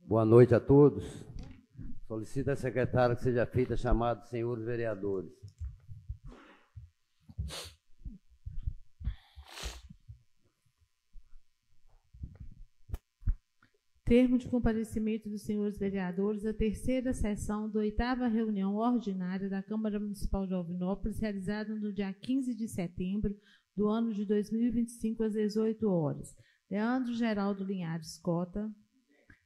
Boa noite a todos. Solicito à secretária que seja feita a chamada dos senhores vereadores. Termo de comparecimento dos senhores vereadores à terceira sessão da 8ª reunião ordinária da Câmara Municipal de Alvinópolis, realizada no dia 15 de setembro do ano de 2025, às 18 horas. Leandro Geraldo Linhares Cota.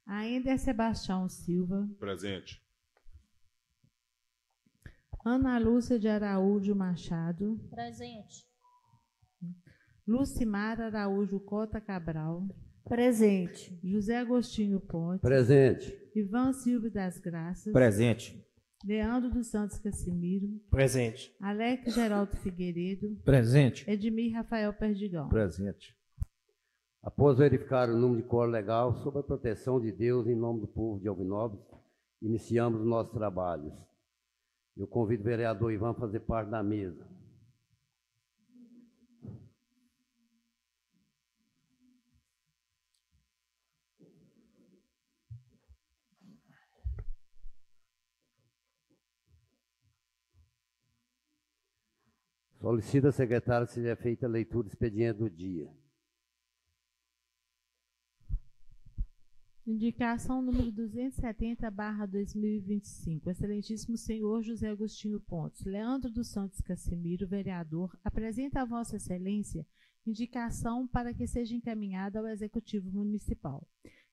Aender Sebastião Silva. Presente. Ana Lúcia de Araújo Machado. Presente. Lucimar Araújo Cota Cabral. Presente. José Agostinho Pontes. Presente. Ivan Silva das Graças. Presente. Leandro dos Santos Cassimiro. Presente. Alex Geraldo Figueiredo. Presente. Edmir Rafael Perdigão. Presente. Após verificar o número de quórum legal, sob a proteção de Deus, em nome do povo de Alvinópolis, iniciamos os nossos trabalhos. Eu convido o vereador Ivan a fazer parte da mesa. Solicito à secretária que seja feita a leitura do expediente do dia. Indicação número 270/2025. Excelentíssimo senhor José Agostinho Pontes. Leandro dos Santos Cassimiro, vereador, apresenta a Vossa Excelência indicação para que seja encaminhada ao Executivo Municipal.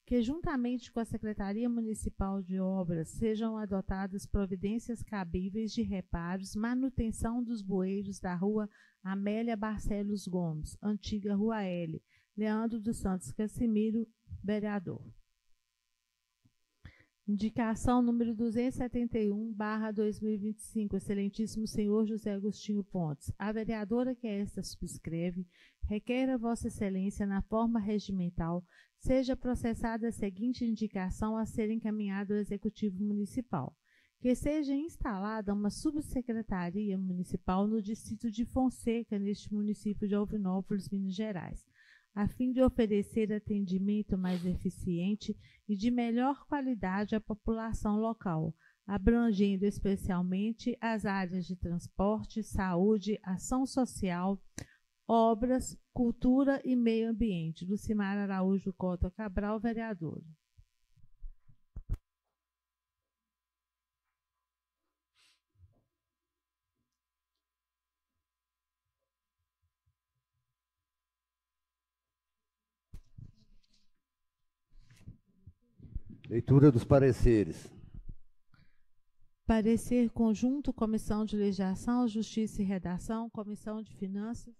Que, juntamente com a Secretaria Municipal de Obras, sejam adotadas providências cabíveis de reparos, manutenção dos bueiros da Rua Amélia Barcelos Gomes, antiga Rua L. Leandro dos Santos Cassimiro, vereador. Indicação número 271/2025, excelentíssimo senhor José Agostinho Pontes. A vereadora que esta subscreve requer a Vossa Excelência, na forma regimental, seja processada a seguinte indicação a ser encaminhada ao Executivo Municipal. Que seja instalada uma subsecretaria municipal no distrito de Fonseca, neste município de Alvinópolis, Minas Gerais, a fim de oferecer atendimento mais eficiente e de melhor qualidade à população local, abrangendo especialmente as áreas de transporte, saúde, ação social, obras, cultura e meio ambiente. Lucimar Araújo Cota Cabral, vereador. Leitura dos pareceres. Parecer conjunto, Comissão de Legislação, Justiça e Redação, Comissão de Finanças.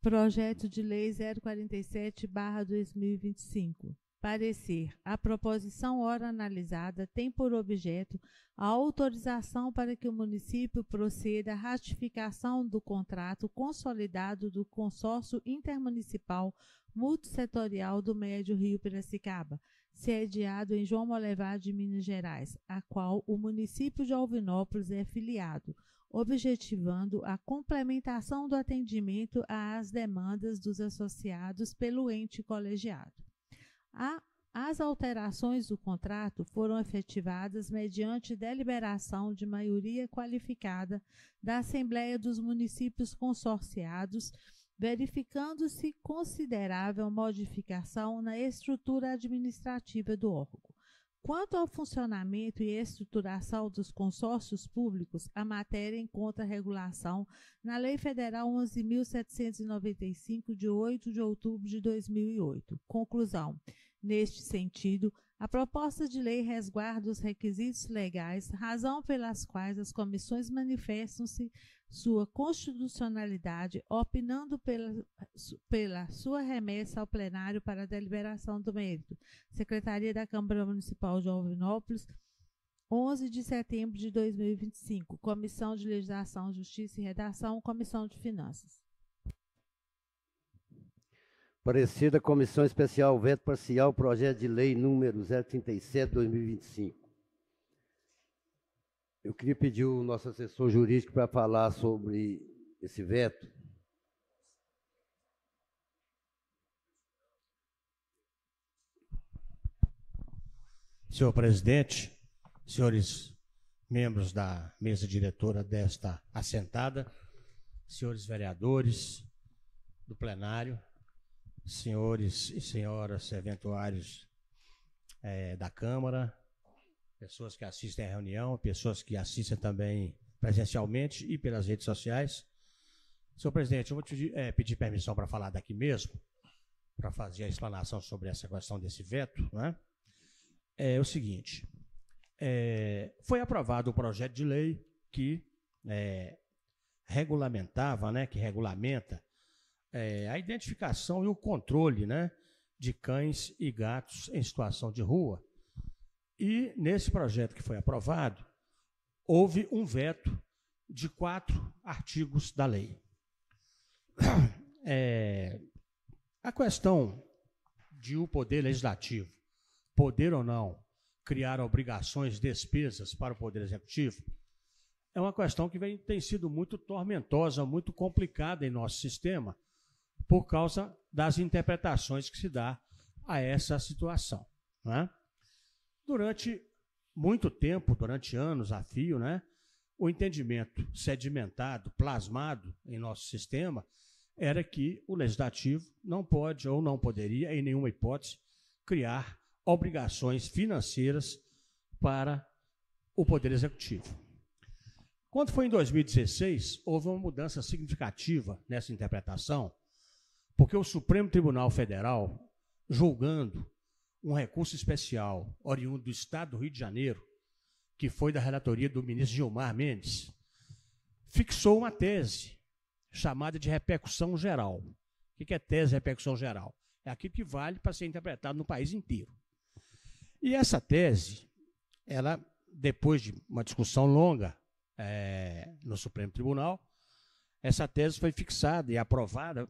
Projeto de Lei 047/2025. Parecer. A proposição ora analisada tem por objeto a autorização para que o município proceda à ratificação do contrato consolidado do Consórcio Intermunicipal Multissetorial do Médio Rio Piracicaba, sediado em João Molevade, Minas Gerais, a qual o município de Alvinópolis é filiado, objetivando a complementação do atendimento às demandas dos associados pelo ente colegiado. As alterações do contrato foram efetivadas mediante deliberação de maioria qualificada da Assembleia dos Municípios Consorciados, verificando-se considerável modificação na estrutura administrativa do órgão. Quanto ao funcionamento e estruturação dos consórcios públicos, a matéria encontra regulação na Lei Federal 11.795, de 8 de outubro de 2008. Conclusão. Neste sentido, a proposta de lei resguarda os requisitos legais, razão pelas quais as comissões manifestam-se sua constitucionalidade, opinando pela sua remessa ao plenário para a deliberação do mérito. Secretaria da Câmara Municipal de Alvinópolis, 11 de setembro de 2025. Comissão de Legislação, Justiça e Redação, Comissão de Finanças. Parecer da Comissão Especial Veto Parcial, projeto de lei número 037/2025. Eu queria pedir o nosso assessor jurídico para falar sobre esse veto. Senhor presidente, senhores membros da mesa diretora desta assentada, senhores vereadores do plenário, senhores e senhoras eventuários da Câmara, pessoas que assistem à reunião, pessoas que assistem também presencialmente e pelas redes sociais. Senhor presidente, eu vou pedir permissão para falar daqui mesmo, para fazer a explanação sobre essa questão desse veto, né? É o seguinte, foi aprovado o projeto de lei que regulamentava, né, que regulamenta a identificação e o controle, né, de cães e gatos em situação de rua. E nesse projeto que foi aprovado, houve um veto de 4 artigos da lei. A questão de o Poder Legislativo poder ou não criar obrigações, despesas para o Poder Executivo, é uma questão que tem sido muito tormentosa, muito complicada em nosso sistema, por causa das interpretações que se dá a essa situação, né? Durante muito tempo, durante anos a fio, né, o entendimento sedimentado, plasmado em nosso sistema, era que o Legislativo não pode ou não poderia, em nenhuma hipótese, criar obrigações financeiras para o Poder Executivo. Quando foi em 2016, houve uma mudança significativa nessa interpretação, porque o Supremo Tribunal Federal, julgando um recurso especial oriundo do Estado do Rio de Janeiro, que foi da relatoria do ministro Gilmar Mendes, fixou uma tese chamada de repercussão geral. O que é tese de repercussão geral? É aquilo que vale para ser interpretado no país inteiro. E essa tese, ela, depois de uma discussão longa no Supremo Tribunal, essa tese foi fixada e aprovada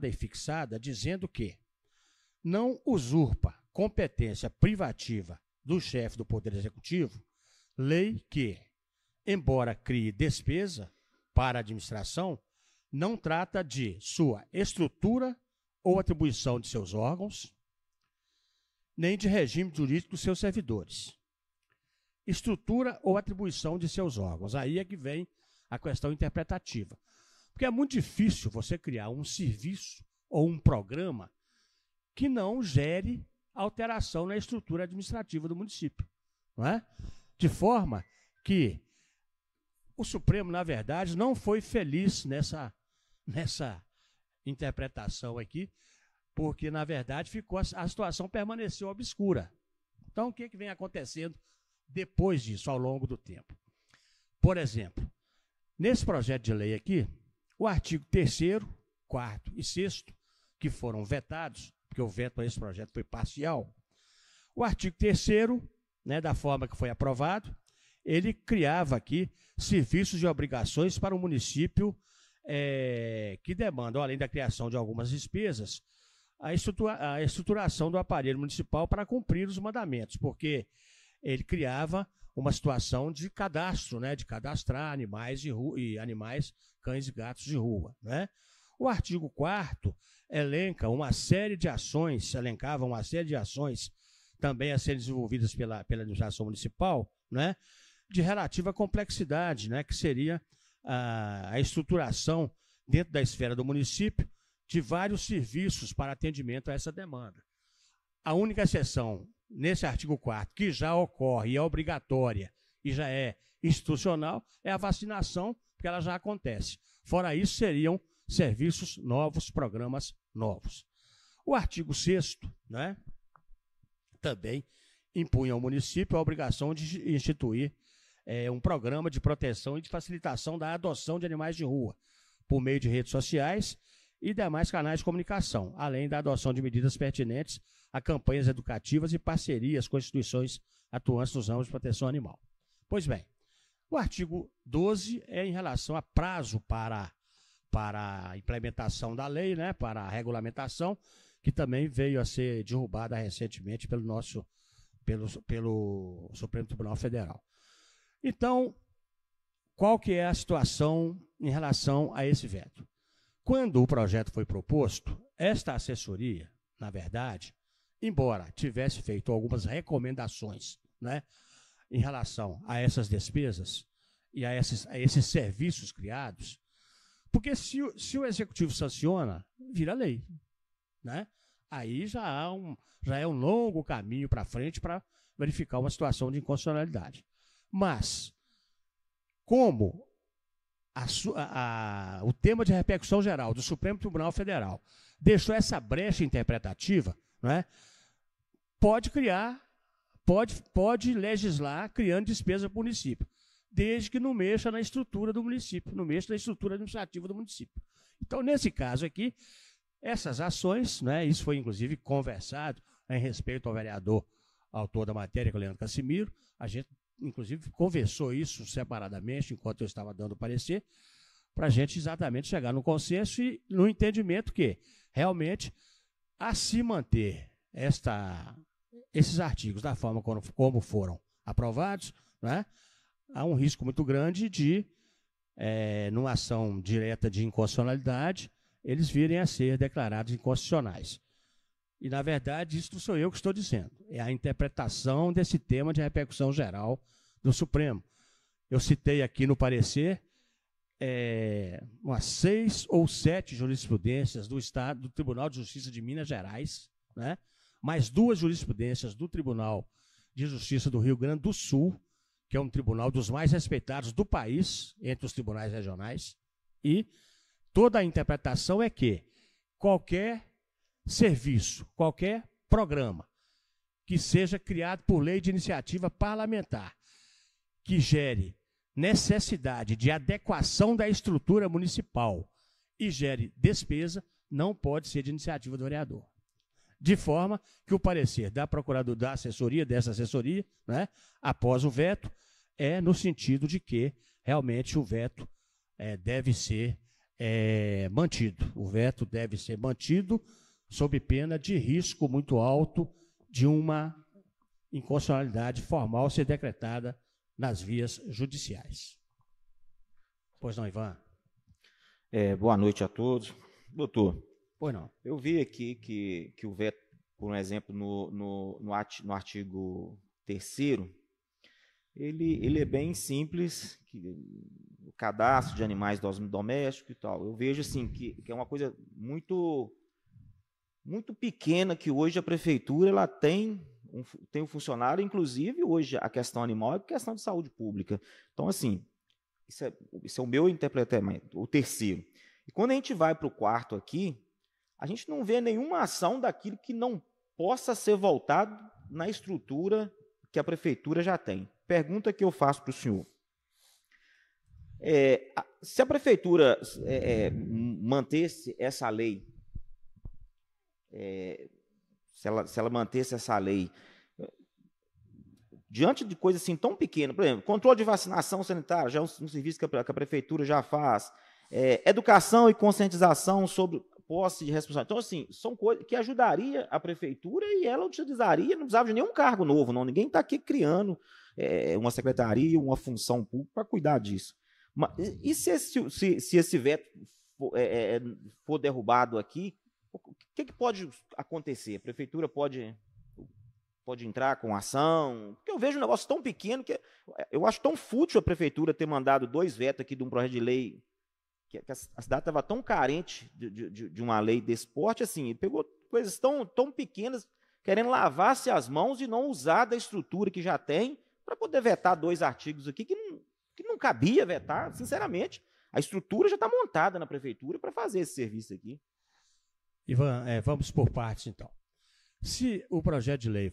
e fixada, dizendo que não usurpa competência privativa do chefe do Poder Executivo lei que, embora crie despesa para a administração, não trata de sua estrutura ou atribuição de seus órgãos, nem de regime jurídico dos seus servidores. Estrutura ou atribuição de seus órgãos. Aí é que vem a questão interpretativa. Porque é muito difícil você criar um serviço ou um programa que não gere alteração na estrutura administrativa do município, não é? De forma que o Supremo, na verdade, não foi feliz nessa interpretação aqui, porque, na verdade, a situação permaneceu obscura. Então, o que vem acontecendo depois disso, ao longo do tempo? Por exemplo, nesse projeto de lei aqui, o artigo 3º, 4º e 6º, que foram vetados, porque o veto a esse projeto foi parcial, o artigo 3º, né, da forma que foi aprovado, ele criava aqui serviços e obrigações para o município que demandam, além da criação de algumas despesas, a estruturação do aparelho municipal para cumprir os mandamentos, porque ele criava uma situação de cadastro, né, de cadastrar animais de rua, e animais, cães e gatos de rua, né? O artigo 4º elencava uma série de ações também a serem desenvolvidas pela administração municipal, né, de relativa complexidade, né, que seria a estruturação dentro da esfera do município de vários serviços para atendimento a essa demanda. A única exceção nesse artigo 4º, que já ocorre e é obrigatória e já é institucional, é a vacinação, porque ela já acontece. Fora isso, seriam serviços novos, programas novos. O artigo 6º, né, também impunha ao município a obrigação de instituir um programa de proteção e de facilitação da adoção de animais de rua, por meio de redes sociais e demais canais de comunicação, além da adoção de medidas pertinentes a campanhas educativas e parcerias com instituições atuantes nos ramos de proteção animal. Pois bem, o artigo 12 é em relação a prazo para a implementação da lei, né, para a regulamentação, que também veio a ser derrubada recentemente pelo Supremo Tribunal Federal. Então, qual que é a situação em relação a esse veto? Quando o projeto foi proposto, esta assessoria, na verdade, embora tivesse feito algumas recomendações, né, em relação a essas despesas e a esses serviços criados, porque se o Executivo sanciona, vira lei, né? Aí já é um longo caminho para frente para verificar uma situação de inconstitucionalidade. Mas, como o tema de repercussão geral do Supremo Tribunal Federal deixou essa brecha interpretativa, né, pode legislar criando despesa para o município, desde que não mexa na estrutura do município, não mexa na estrutura administrativa do município. Então, nesse caso aqui, essas ações, né, isso foi inclusive conversado em respeito ao vereador autor da matéria, que é o Leandro Cassimiro, a gente inclusive conversou isso separadamente enquanto eu estava dando o parecer, para a gente exatamente chegar no consenso e no entendimento que, realmente, a se manter esses artigos da forma como foram aprovados, né, há um risco muito grande de, numa ação direta de inconstitucionalidade, eles virem a ser declarados inconstitucionais. E, na verdade, isso não sou eu que estou dizendo, é a interpretação desse tema de repercussão geral do Supremo. Eu citei aqui no parecer umas 6 ou 7 jurisprudências do Tribunal de Justiça de Minas Gerais, né, mais 2 jurisprudências do Tribunal de Justiça do Rio Grande do Sul, que é um tribunal dos mais respeitados do país, entre os tribunais regionais, e toda a interpretação é que qualquer serviço, qualquer programa que seja criado por lei de iniciativa parlamentar, que gere necessidade de adequação da estrutura municipal e gere despesa, não pode ser de iniciativa do vereador. De forma que o parecer da procuradora, dessa assessoria, né, após o veto, é no sentido de que realmente o veto deve ser mantido. O veto deve ser mantido sob pena de risco muito alto de uma inconstitucionalidade formal ser decretada nas vias judiciais. Pois não, Ivan? Boa noite a todos. Doutor, pois não. Eu vi aqui que o veto, por exemplo, no artigo 3º, ele é bem simples, o cadastro de animais domésticos e tal. Eu vejo assim, que é uma coisa muito pequena, que hoje a prefeitura ela tem um funcionário, inclusive hoje a questão animal é questão de saúde pública. Então, assim, isso é o meu interpretamento, o 3º. E quando a gente vai para o 4º aqui, a gente não vê nenhuma ação daquilo que não possa ser voltado na estrutura que a prefeitura já tem. Pergunta que eu faço para o senhor. Se a prefeitura mantesse essa lei, se ela mantesse essa lei, diante de coisas assim tão pequenas, por exemplo, controle de vacinação sanitária, já é um serviço que a prefeitura já faz, educação e conscientização sobre posse de responsabilidade. Então, assim, são coisas que ajudaria a prefeitura e ela utilizaria, não precisava de nenhum cargo novo, não. Ninguém está aqui criando uma secretaria, uma função pública para cuidar disso. Mas, e se esse veto for derrubado aqui, o que pode acontecer? A prefeitura pode entrar com ação? Porque eu vejo um negócio tão pequeno que eu acho tão fútil a prefeitura ter mandado 2 vetos aqui de um projeto de lei, que a cidade estava tão carente de uma lei desse porte, assim, pegou coisas tão pequenas, querendo lavar-se as mãos e não usar da estrutura que já tem para poder vetar 2 artigos aqui que não cabia vetar, sinceramente. A estrutura já está montada na prefeitura para fazer esse serviço aqui. Ivan, vamos por partes, então. Se o projeto de lei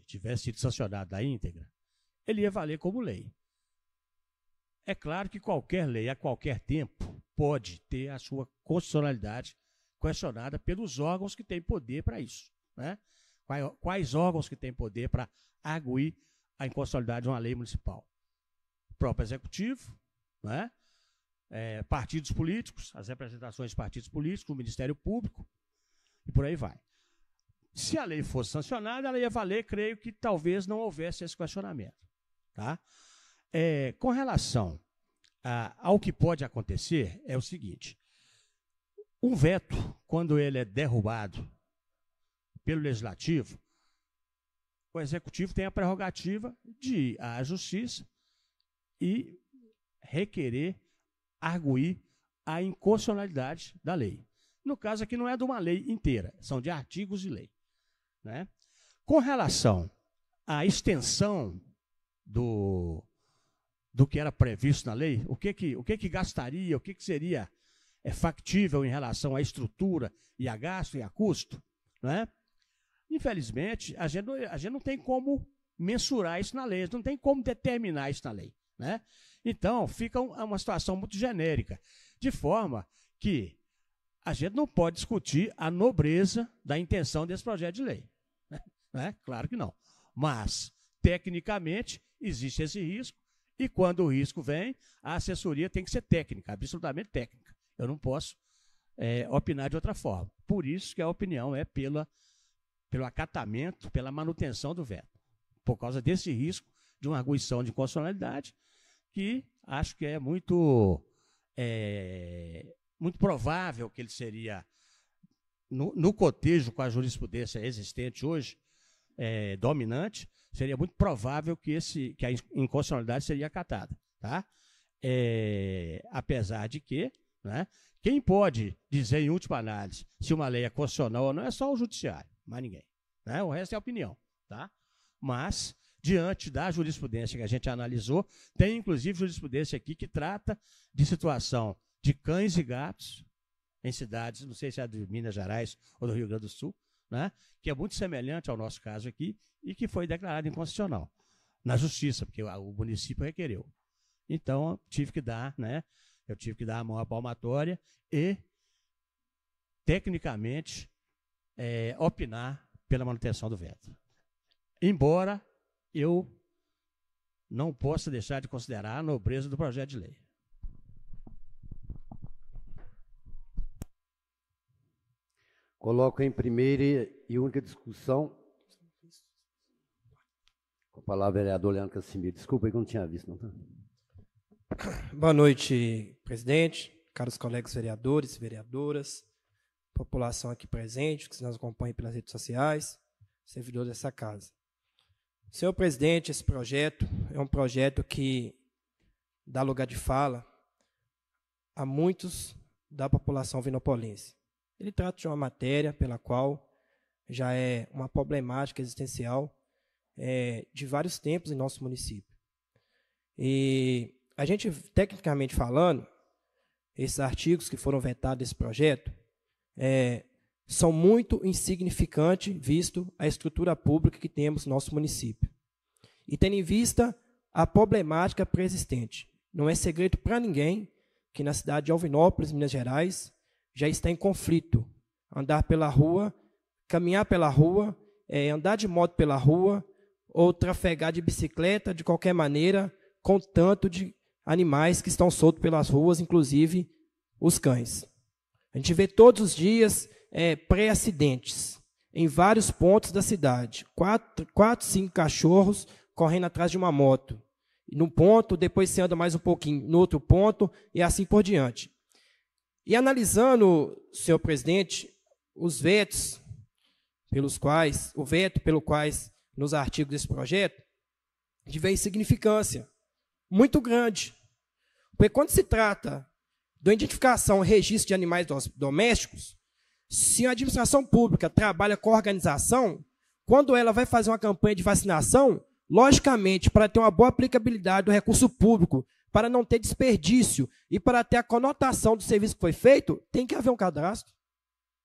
tivesse sido sancionado na íntegra, ele ia valer como lei. É claro que qualquer lei, a qualquer tempo, pode ter a sua constitucionalidade questionada pelos órgãos que têm poder para isso, né? Quais órgãos que têm poder para arguir a inconstitucionalidade de uma lei municipal? O próprio Executivo, né? Partidos políticos, as representações de partidos políticos, o Ministério Público, e por aí vai. Se a lei fosse sancionada, ela ia valer, creio que talvez não houvesse esse questionamento. Tá? Com relação ao que pode acontecer, é o seguinte: um veto, quando ele é derrubado pelo Legislativo, o Executivo tem a prerrogativa de ir à Justiça e requerer, arguir a inconstitucionalidade da lei. No caso aqui não é de uma lei inteira, são de artigos de lei, né? Com relação à extensão do que era previsto na lei, o que gastaria, o que seria factível em relação à estrutura e a gasto e a custo, né? Infelizmente, a gente não tem como mensurar isso na lei, não tem como determinar isso na lei, né? Então, fica uma situação muito genérica, de forma que a gente não pode discutir a nobreza da intenção desse projeto de lei, né? Claro que não. Mas, tecnicamente, existe esse risco, e quando o risco vem, a assessoria tem que ser técnica, absolutamente técnica. Eu não posso opinar de outra forma. Por isso que a opinião é pelo acatamento, pela manutenção do veto. Por causa desse risco de uma arguição de inconstitucionalidade, que acho que é muito provável que ele seria, no cotejo com a jurisprudência existente hoje, dominante, seria muito provável que a inconstitucionalidade seria acatada. Tá? Apesar de que, né, quem pode dizer, em última análise, se uma lei é constitucional ou não, é só o judiciário, mais ninguém. Né? O resto é opinião. Tá? Mas, diante da jurisprudência que a gente analisou, tem inclusive jurisprudência aqui que trata de situação de cães e gatos em cidades, não sei se é de Minas Gerais ou do Rio Grande do Sul, né, que é muito semelhante ao nosso caso aqui e que foi declarado inconstitucional na justiça, porque o município requereu. Então, eu tive que dar a mão à palmatória e, tecnicamente, opinar pela manutenção do veto. Embora eu não possa deixar de considerar a nobreza do projeto de lei. Coloco em primeira e única discussão. Com a palavra, vereador Leandro Casimiro. Desculpa aí que eu não tinha visto. Não, tá? Boa noite, presidente, caros colegas vereadores e vereadoras, população aqui presente, que nos acompanha pelas redes sociais, servidores dessa casa. Senhor presidente, esse projeto é um projeto que dá lugar de fala a muitos da população vinopolense. Ele trata de uma matéria pela qual já é uma problemática existencial de vários tempos em nosso município. E a gente, tecnicamente falando, esses artigos que foram vetados desse projeto são muito insignificantes, visto a estrutura pública que temos no nosso município. E tendo em vista a problemática preexistente. Não é segredo para ninguém que na cidade de Alvinópolis, Minas Gerais, já está em conflito. Andar pela rua, caminhar pela rua, andar de moto pela rua, ou trafegar de bicicleta, de qualquer maneira, com tanto de animais que estão soltos pelas ruas, inclusive os cães. A gente vê todos os dias pré-acidentes em vários pontos da cidade. 5 cachorros correndo atrás de uma moto. Num ponto, depois você anda mais um pouquinho no outro ponto, e assim por diante. E analisando, senhor presidente, os vetos o veto pelo quais nos artigos desse projeto, de vem significância muito grande. Porque quando se trata da identificação e registro de animais domésticos, se a administração pública trabalha com a organização, quando ela vai fazer uma campanha de vacinação, logicamente, para ter uma boa aplicabilidade do recurso público, para não ter desperdício e para ter a conotação do serviço que foi feito, tem que haver um cadastro.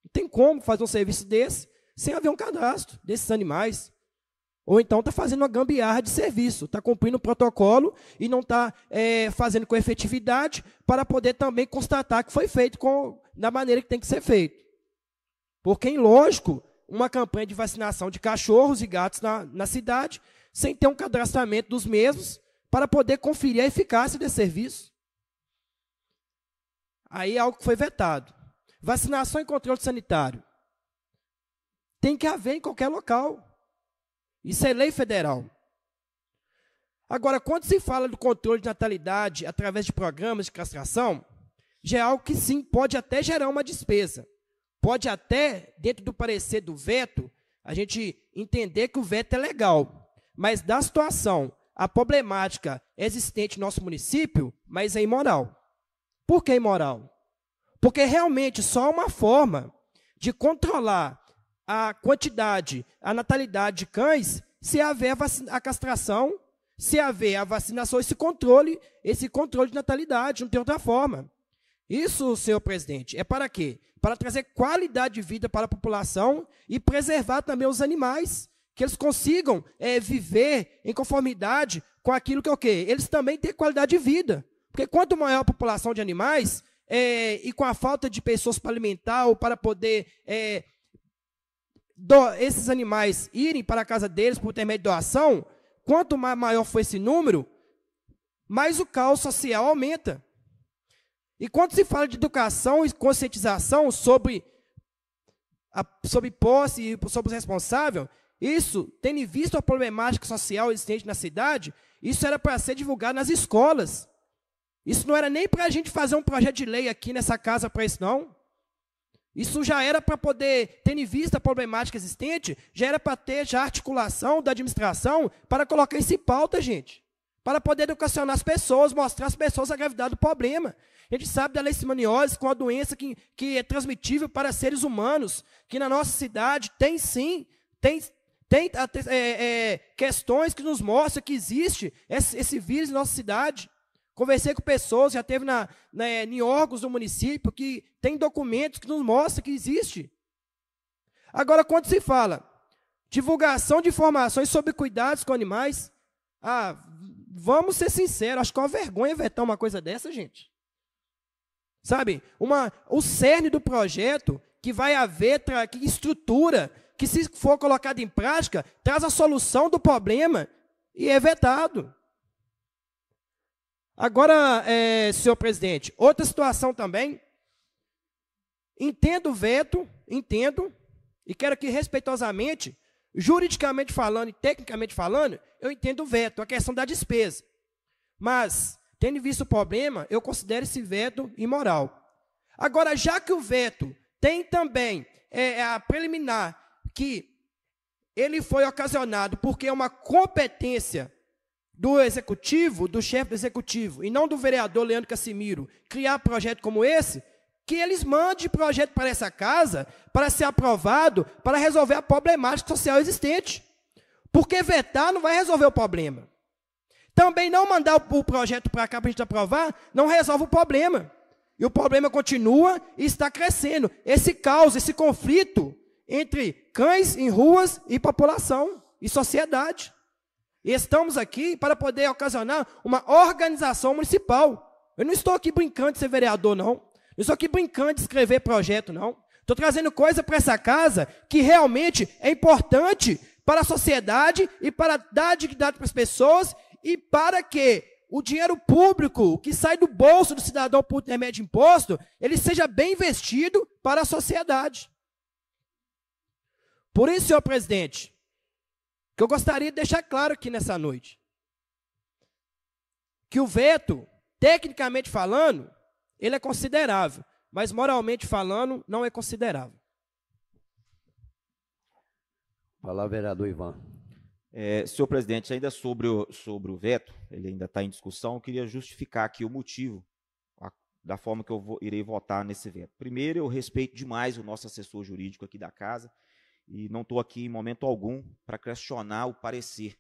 Não tem como fazer um serviço desse sem haver um cadastro desses animais. Ou então está fazendo uma gambiarra de serviço, está cumprindo o protocolo e não está fazendo com efetividade para poder também constatar que foi feito da maneira que tem que ser feito. Porque, lógico, uma campanha de vacinação de cachorros e gatos na cidade, sem ter um cadastramento dos mesmos, para poder conferir a eficácia desse serviço. Aí é algo que foi vetado. Vacinação e controle sanitário. Tem que haver em qualquer local. Isso é lei federal. Agora, quando se fala do controle de natalidade através de programas de castração, já é algo que sim, pode até gerar uma despesa. Pode até, dentro do parecer do veto, a gente entender que o veto é legal, mas da situação, a problemática existente no nosso município, mas é imoral. Por que imoral? Porque realmente só uma forma de controlar a quantidade, a natalidade de cães, se haver a castração, se haver a vacinação, esse controle de natalidade, não tem outra forma. Isso, senhor presidente, é para quê? Para trazer qualidade de vida para a população e preservar também os animais, que eles consigam viver em conformidade com aquilo que é o quê? Eles também têm qualidade de vida. Porque quanto maior a população de animais, e com a falta de pessoas para alimentar ou para poder esses animais irem para a casa deles por intermédio de doação, quanto maior for esse número, mais o caos social aumenta. E quando se fala de educação e conscientização sobre posse e sobre os responsáveis, isso, tendo visto a problemática social existente na cidade, isso era para ser divulgado nas escolas. Isso não era nem para a gente fazer um projeto de lei aqui nessa casa para isso, não. Isso já era para poder, tendo visto a problemática existente, já era para ter já articulação da administração para colocar isso em pauta, gente. Para poder educacionar as pessoas, mostrar às pessoas a gravidade do problema. A gente sabe da leishmaniose, com a doença que é transmitível para seres humanos, que na nossa cidade tem sim, tem questões que nos mostram que existe esse vírus na nossa cidade. Conversei com pessoas, já teve em órgãos do município, que tem documentos que nos mostram que existe. Agora, quando se fala divulgação de informações sobre cuidados com animais, vamos ser sinceros, acho que é uma vergonha vetar uma coisa dessa, gente. Sabe, o cerne do projeto que vai haver, que estrutura, que se for colocado em prática, traz a solução do problema e é vetado. Agora, senhor presidente, outra situação também, entendo o veto, e quero que respeitosamente, juridicamente falando e tecnicamente falando, eu entendo o veto, a questão da despesa. Mas, tendo visto o problema, eu considero esse veto imoral. Agora, já que o veto tem também a preliminar, que ele foi ocasionado porque é uma competência do executivo, do chefe do executivo, e não do vereador Leandro Cassimiro, criar projeto como esse, que eles mandem projeto para essa casa, para ser aprovado, para resolver a problemática social existente. Porque vetar não vai resolver o problema. Também não mandar o projeto para cá para a gente aprovar, não resolve o problema. E o problema continua e está crescendo. Esse caos, esse conflito entre cães em ruas e população e sociedade. E estamos aqui para poder ocasionar uma organização municipal. Eu não estou aqui brincando de ser vereador, não. Não estou aqui brincando de escrever projeto, não. Estou trazendo coisa para essa casa que realmente é importante para a sociedade e para dar dignidade para as pessoas e para que o dinheiro público que sai do bolso do cidadão por intermédio de imposto, ele seja bem investido para a sociedade. Por isso, senhor presidente, que eu gostaria de deixar claro aqui nessa noite, que o veto, tecnicamente falando, ele é considerável, mas moralmente falando, não é considerável. Fala, vereador Ivan. Senhor presidente, ainda sobre o veto, ele ainda está em discussão, eu queria justificar aqui o motivo da forma que eu irei votar nesse veto. Primeiro, eu respeito demais o nosso assessor jurídico aqui da casa, e não estou aqui em momento algum para questionar o parecer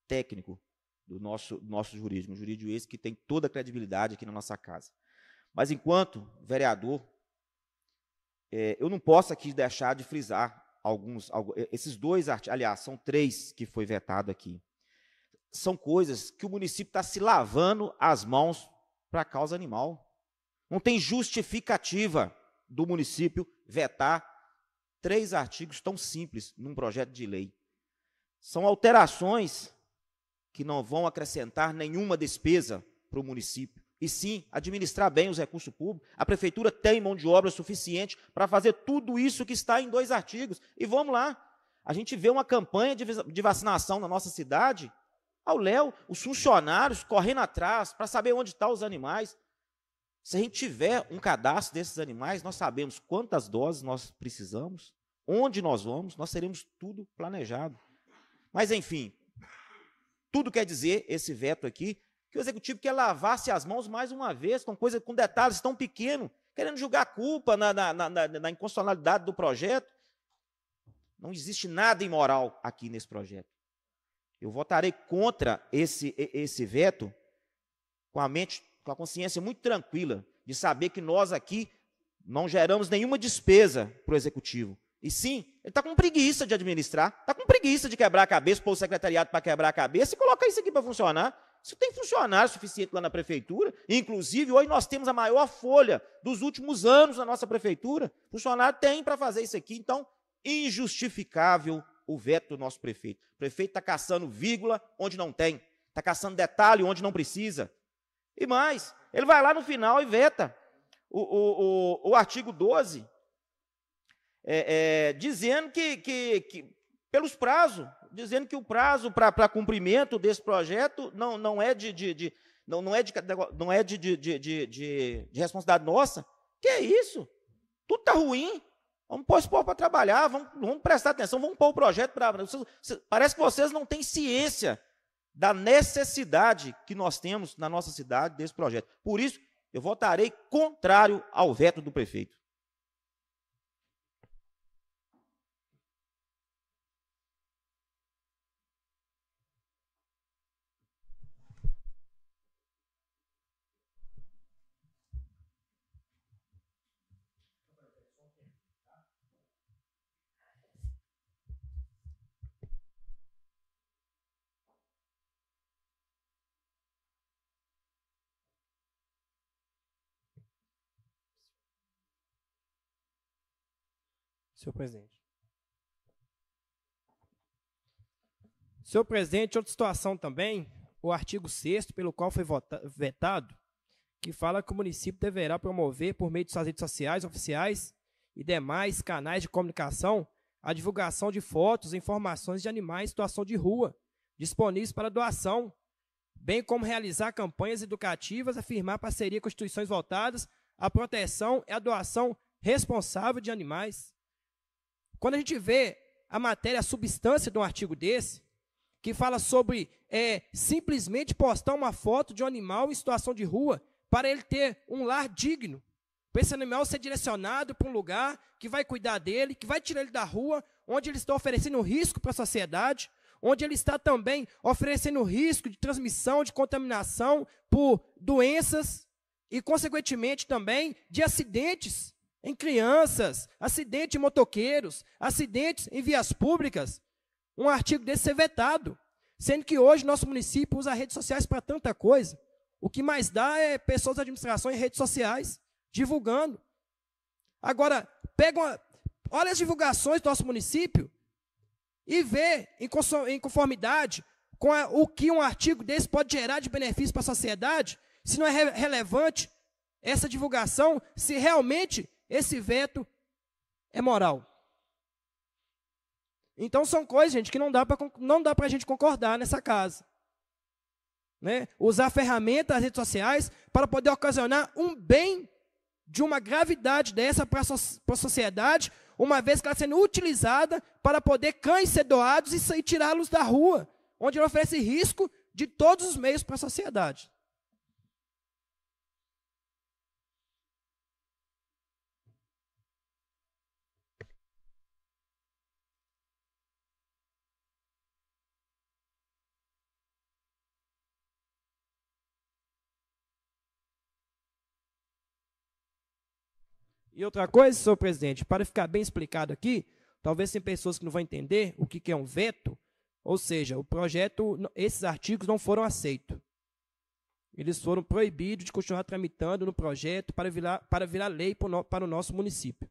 técnico do nosso jurídico, um jurídico esse que tem toda a credibilidade aqui na nossa casa. Mas, enquanto vereador, eu não posso aqui deixar de frisar esses dois artigos, aliás, são 3 que foi vetado aqui. São coisas que o município está se lavando as mãos para a causa animal. Não tem justificativa do município vetar 3 artigos tão simples num projeto de lei. São alterações que não vão acrescentar nenhuma despesa para o município, e sim administrar bem os recursos públicos. A prefeitura tem mão de obra suficiente para fazer tudo isso que está em 2 artigos. E vamos lá, a gente vê uma campanha de vacinação na nossa cidade, ao léu, os funcionários correndo atrás para saber onde estão os animais. Se a gente tiver um cadastro desses animais, nós sabemos quantas doses nós precisamos, onde nós vamos, nós teremos tudo planejado. Mas, enfim, tudo quer dizer, esse veto aqui, que o Executivo quer lavar-se as mãos mais uma vez, com detalhes tão pequenos, querendo julgar a culpa na inconstitucionalidade do projeto. Não existe nada imoral aqui nesse projeto. Eu votarei contra esse veto com a mente, com a consciência muito tranquila, de saber que nós aqui não geramos nenhuma despesa para o Executivo. E sim, ele está com preguiça de administrar, está com preguiça de quebrar a cabeça, pôr o secretariado para quebrar a cabeça e colocar isso aqui para funcionar. Isso tem funcionário suficiente lá na prefeitura. Inclusive, hoje nós temos a maior folha dos últimos anos na nossa prefeitura. Funcionário tem para fazer isso aqui. Então, injustificável o veto do nosso prefeito. O prefeito está caçando vírgula onde não tem, está caçando detalhe onde não precisa. E mais, ele vai lá no final e veta o artigo 12, dizendo que pelos prazos, dizendo que o prazo para cumprimento desse projeto não é de responsabilidade nossa. Que é isso? Tudo está ruim. Vamos pôr esse povo para trabalhar, vamos prestar atenção, vamos pôr o projeto para... Parece que vocês não têm ciência da necessidade que nós temos na nossa cidade desse projeto. Por isso, eu votarei contrário ao veto do prefeito. Senhor presidente. Senhor presidente, outra situação também, o artigo 6º, pelo qual foi vetado, que fala que o município deverá promover, por meio de suas redes sociais oficiais e demais canais de comunicação, a divulgação de fotos e informações de animais em situação de rua, disponíveis para doação, bem como realizar campanhas educativas, afirmar parceria com instituições voltadas à proteção e à doação responsável de animais. Quando a gente vê a matéria, a substância de um artigo desse, que fala sobre simplesmente postar uma foto de um animal em situação de rua para ele ter um lar digno, para esse animal ser direcionado para um lugar que vai cuidar dele, que vai tirar ele da rua, onde ele está oferecendo um risco para a sociedade, onde ele está também oferecendo risco de transmissão, de contaminação por doenças e, consequentemente, também de acidentes em crianças, acidentes em motoqueiros, acidentes em vias públicas. Um artigo desse ser vetado, sendo que hoje nosso município usa redes sociais para tanta coisa. O que mais dá é pessoas da administração em redes sociais, divulgando. Agora, olha as divulgações do nosso município e vê, em conformidade com o que um artigo desse pode gerar de benefício para a sociedade, se não é relevante essa divulgação, se realmente esse veto é moral. Então, são coisas, gente, que não dá para a gente concordar nessa casa. Né? Usar ferramentas, as redes sociais, para poder ocasionar um bem de uma gravidade dessa para a sociedade, uma vez que ela está sendo utilizada para poder cães ser doados e tirá-los da rua, onde ela oferece risco de todos os meios para a sociedade. E outra coisa, senhor presidente, para ficar bem explicado aqui, talvez tem pessoas que não vão entender o que é um veto, ou seja, o projeto, esses artigos não foram aceitos. Eles foram proibidos de continuar tramitando no projeto para virar lei para o nosso município.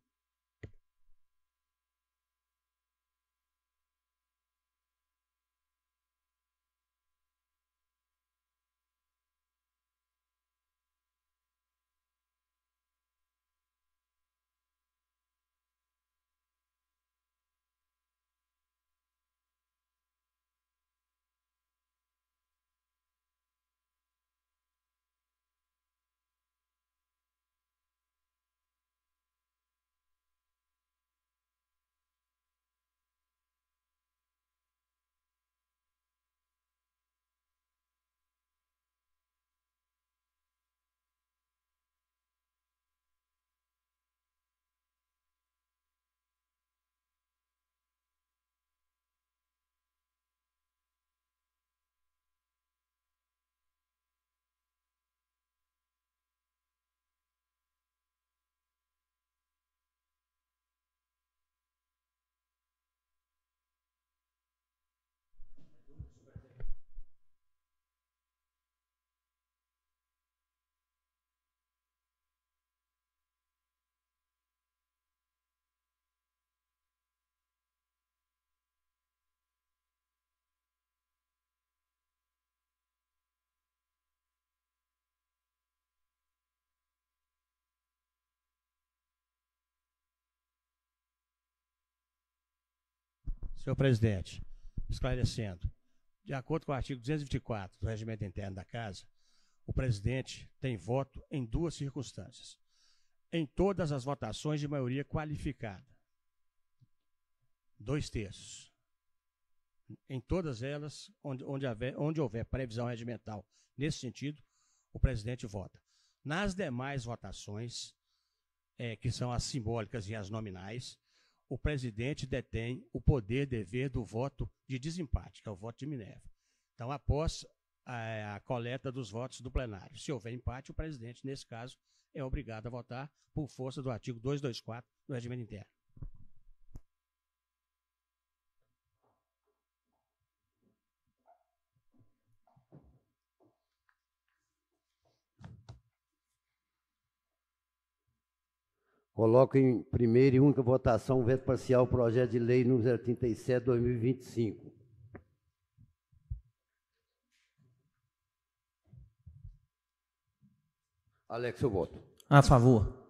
Senhor presidente, esclarecendo, de acordo com o artigo 224 do Regimento Interno da Casa, o presidente tem voto em 2 circunstâncias. Em todas as votações de maioria qualificada, 2/3. Em todas elas, onde houver previsão regimental nesse sentido, o presidente vota. Nas demais votações, que são as simbólicas e as nominais, o presidente detém o poder dever do voto de desempate, que é o voto de Minerva. Então, após a coleta dos votos do plenário, se houver empate, o presidente, nesse caso, é obrigado a votar por força do artigo 224 do Regimento Interno. Coloco em primeira e única votação o veto parcial ao projeto de lei número 037/2025. Alex, seu voto. A favor.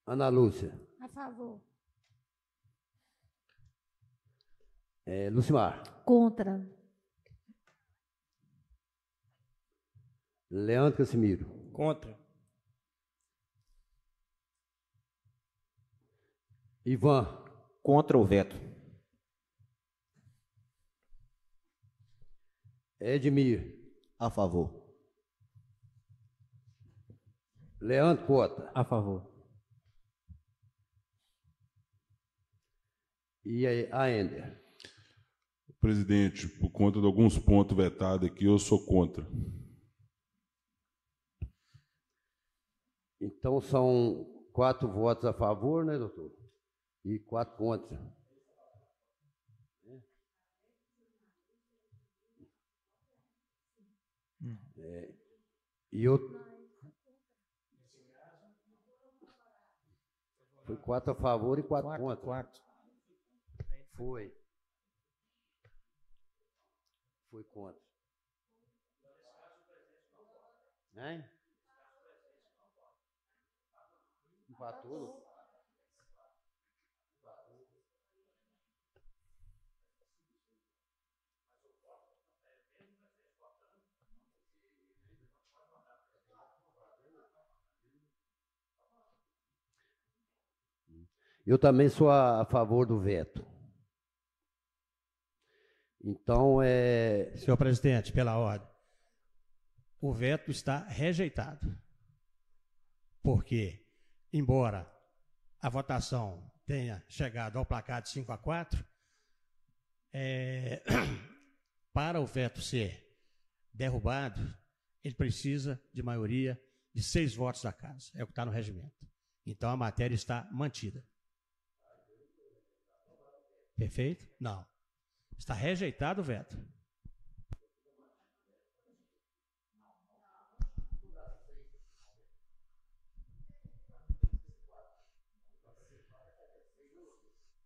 Ana Lúcia. A favor. Lucimar. Contra. Leandro Cassimiro. Contra. Ivan. Contra o veto. Edmir. A favor. Leandro Cota. A favor. E a Ender. Presidente, por conta de alguns pontos vetados aqui, eu sou contra. Então são 4 votos a favor, né, doutor? E 4 contra. E eu... Foi 4 a favor e 4 contra. 4. Foi. Foi contra. Né? Empatou. Eu também sou a favor do veto. Então, Senhor presidente, pela ordem, o veto está rejeitado. Porque, embora a votação tenha chegado ao placar de 5-4, para o veto ser derrubado, ele precisa de maioria de 6 votos da casa. É o que está no regimento. Então, a matéria está mantida. Perfeito? Não. Está rejeitado o veto.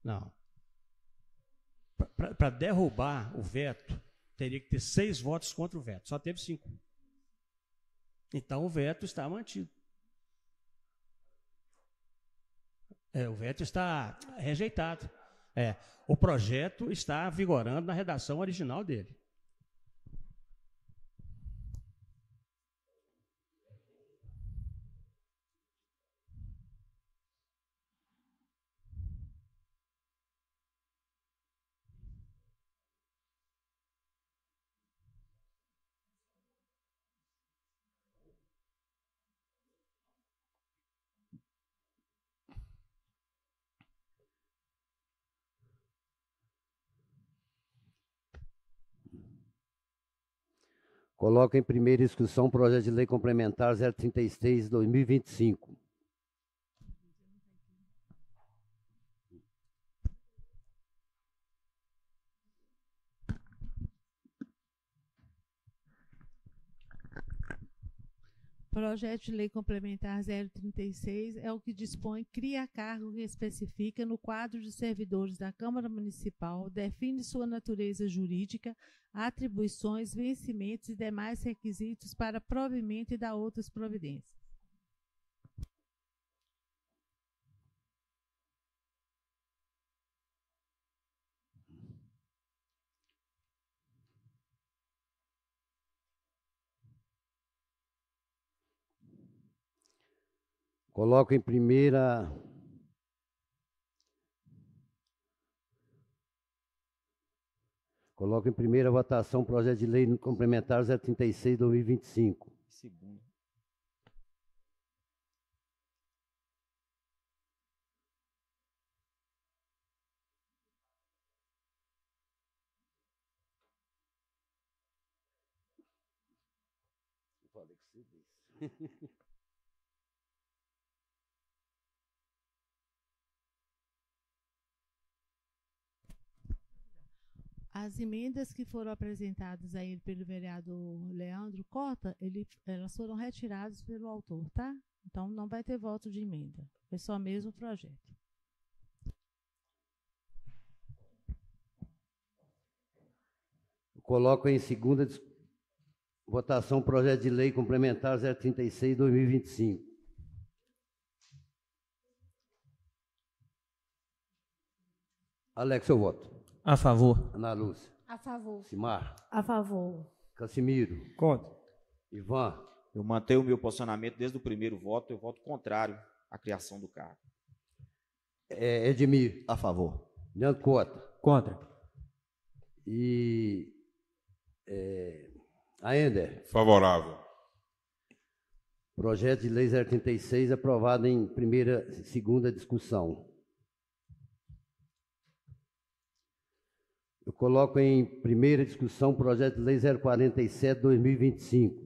Não. Para derrubar o veto, teria que ter 6 votos contra o veto. Só teve 5. Então, o veto está mantido. O veto está rejeitado. O projeto está vigorando na redação original dele. coloco em primeira discussão o projeto de lei complementar 036/2025. Projeto de lei complementar 036 é o que dispõe, cria cargo que especifica no quadro de servidores da Câmara Municipal, define sua natureza jurídica, atribuições, vencimentos e demais requisitos para provimento e dá outras providências. Coloco em primeira. Coloco em primeira votação o projeto de lei complementar 036/2025. Segundo. Falei que você disse. As emendas que foram apresentadas a ele pelo vereador Leandro Cota, elas foram retiradas pelo autor, tá? Então não vai ter voto de emenda. É só mesmo o projeto. Coloco em segunda votação o projeto de lei complementar 036/2025. Alex, eu voto. A favor. Ana Lúcia. A favor. Simar. A favor. Casimiro. Contra. Ivan. Eu mantenho o meu posicionamento desde o primeiro voto, eu voto contrário à criação do cargo. Edmir. A favor. Leandro Cota. Contra. E Aender. Favorável. Projeto de lei 036 aprovado em primeira e segunda discussão. Eu coloco em primeira discussão o projeto de lei 047/2025.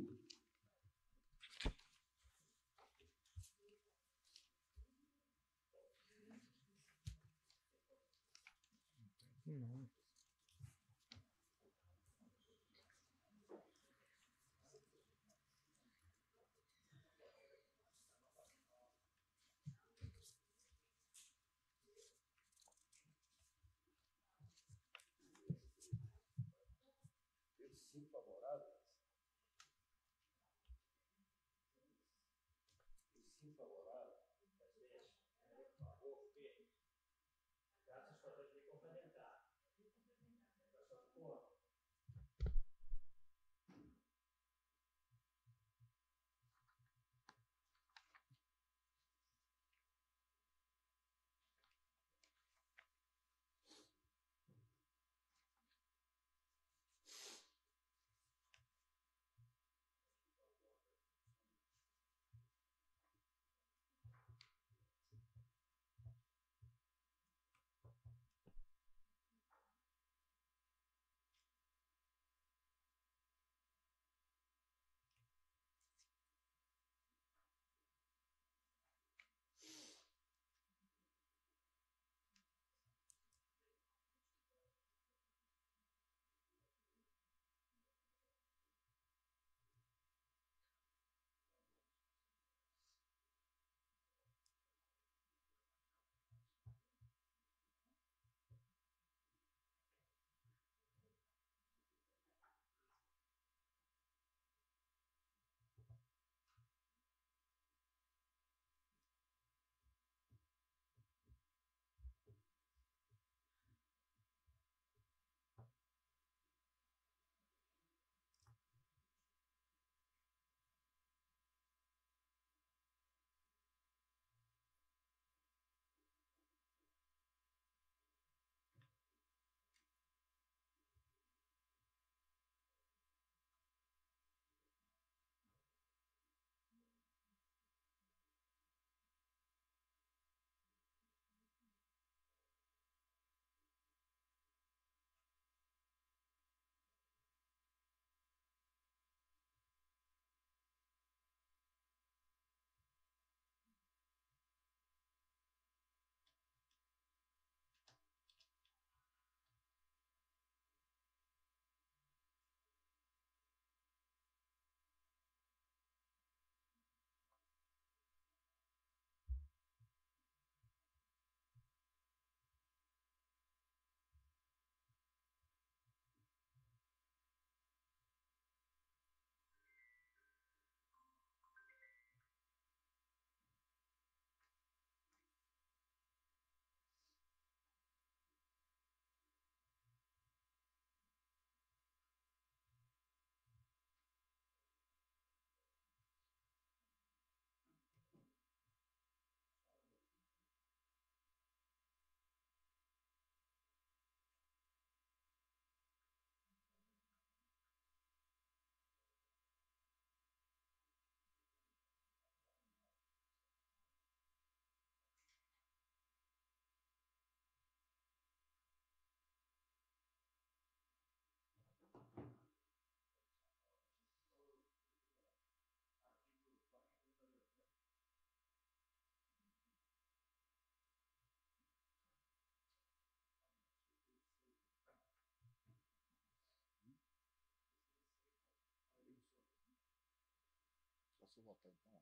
Posso votar então?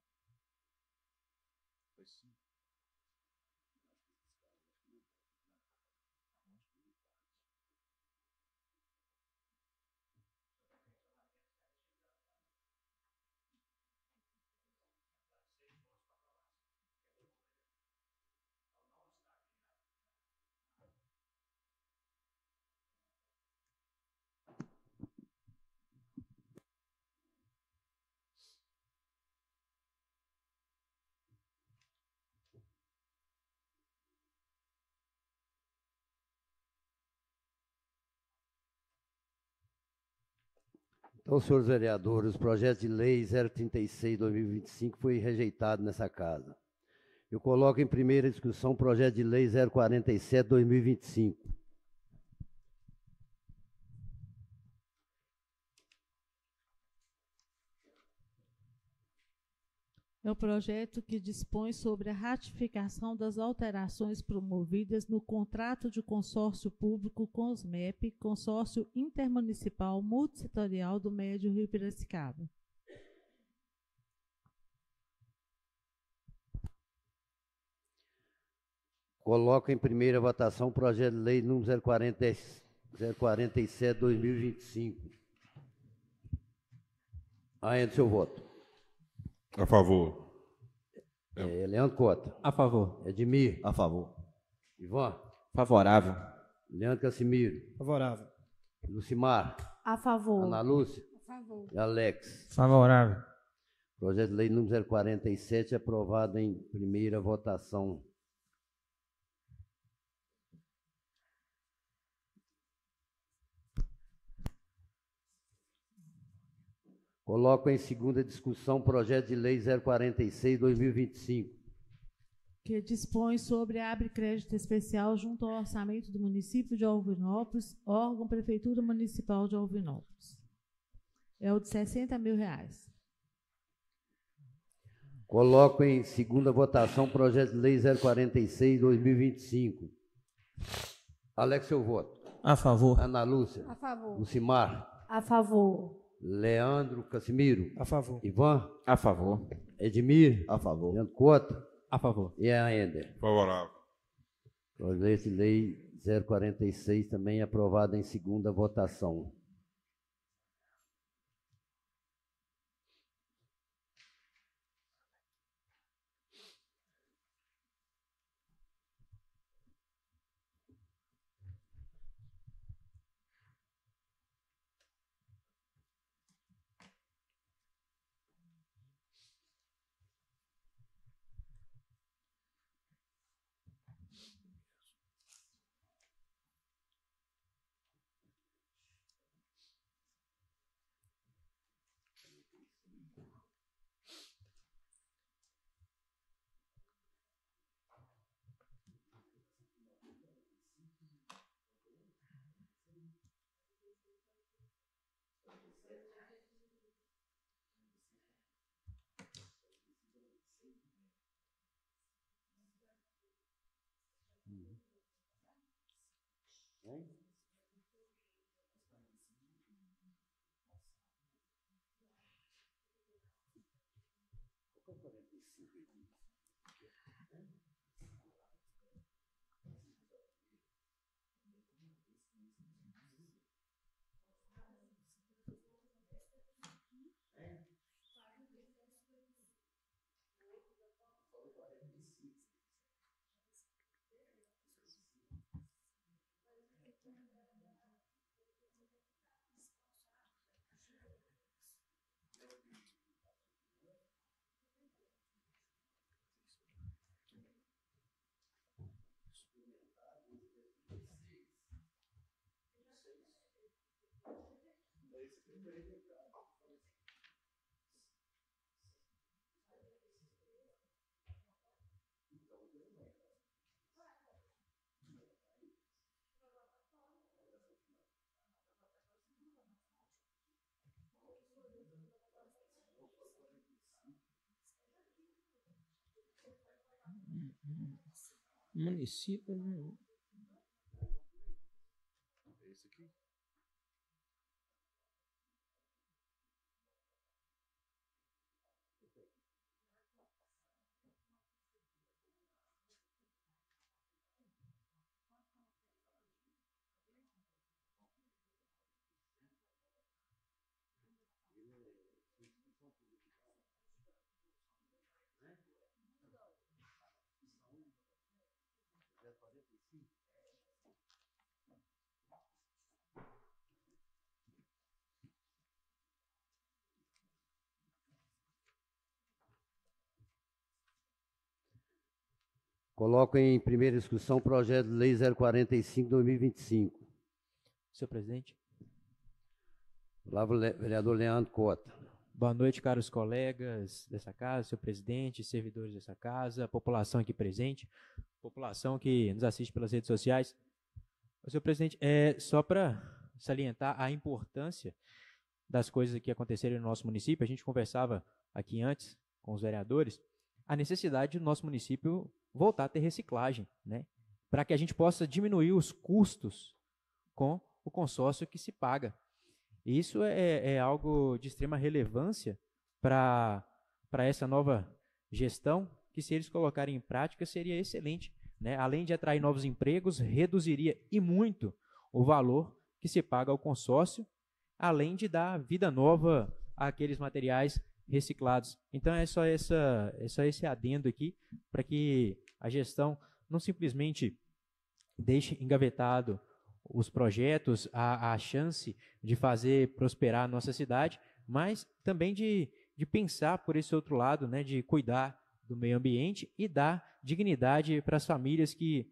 Foi sim. Então, senhores vereadores, o projeto de lei 036/2025 foi rejeitado nessa casa. Eu coloco em primeira discussão o projeto de lei 047/2025. É o projeto que dispõe sobre a ratificação das alterações promovidas no contrato de consórcio público CONSMEP, Consórcio Intermunicipal Multissetorial do Médio Rio Piracicaba. Coloco em primeira votação o projeto de lei número 047/2025. Ainda seu voto. A favor. Leandro Cota. A favor. Edmir. A favor. Ivan. Favorável. Leandro Cassimiro. Favorável. Lucimar. A favor. Ana Lúcia. A favor. E Alex. Favorável. Projeto de lei número 047 aprovado em primeira votação. Coloco em segunda discussão o projeto de lei 046/2025. Que dispõe sobre abre crédito especial junto ao orçamento do município de Alvinópolis, órgão Prefeitura Municipal de Alvinópolis. É o de R$60 mil. Coloco em segunda votação o projeto de lei 046/2025. Alex, seu voto. A favor. Ana Lúcia. A favor. Lucimar. A favor. Leandro Cassimiro. A favor. Ivan. A favor. Edmir. A favor. Leandro Cota. A favor. E a Ender. Favorável. Projeto de lei 046 também aprovado em segunda votação. Município. Esse aqui? Coloco em primeira discussão o projeto de lei 045/2025. Senhor presidente. Palavra vereador Leandro Cota. Boa noite, caros colegas dessa casa, senhor presidente, servidores dessa casa, população aqui presente, população que nos assiste pelas redes sociais. Senhor presidente, só para salientar a importância das coisas que aconteceram no nosso município, a gente conversava aqui antes com os vereadores, a necessidade do nosso município voltar a ter reciclagem, né? Para que a gente possa diminuir os custos com o consórcio que se paga. Isso é algo de extrema relevância para essa nova gestão, que se eles colocarem em prática seria excelente, né? Além de atrair novos empregos, reduziria e muito o valor que se paga ao consórcio, além de dar vida nova àqueles materiais reciclados. Então é só esse adendo aqui, para que a gestão não simplesmente deixe engavetado os projetos, a chance de fazer prosperar a nossa cidade, mas também de pensar por esse outro lado, né, de cuidar do meio ambiente e dar dignidade para as famílias que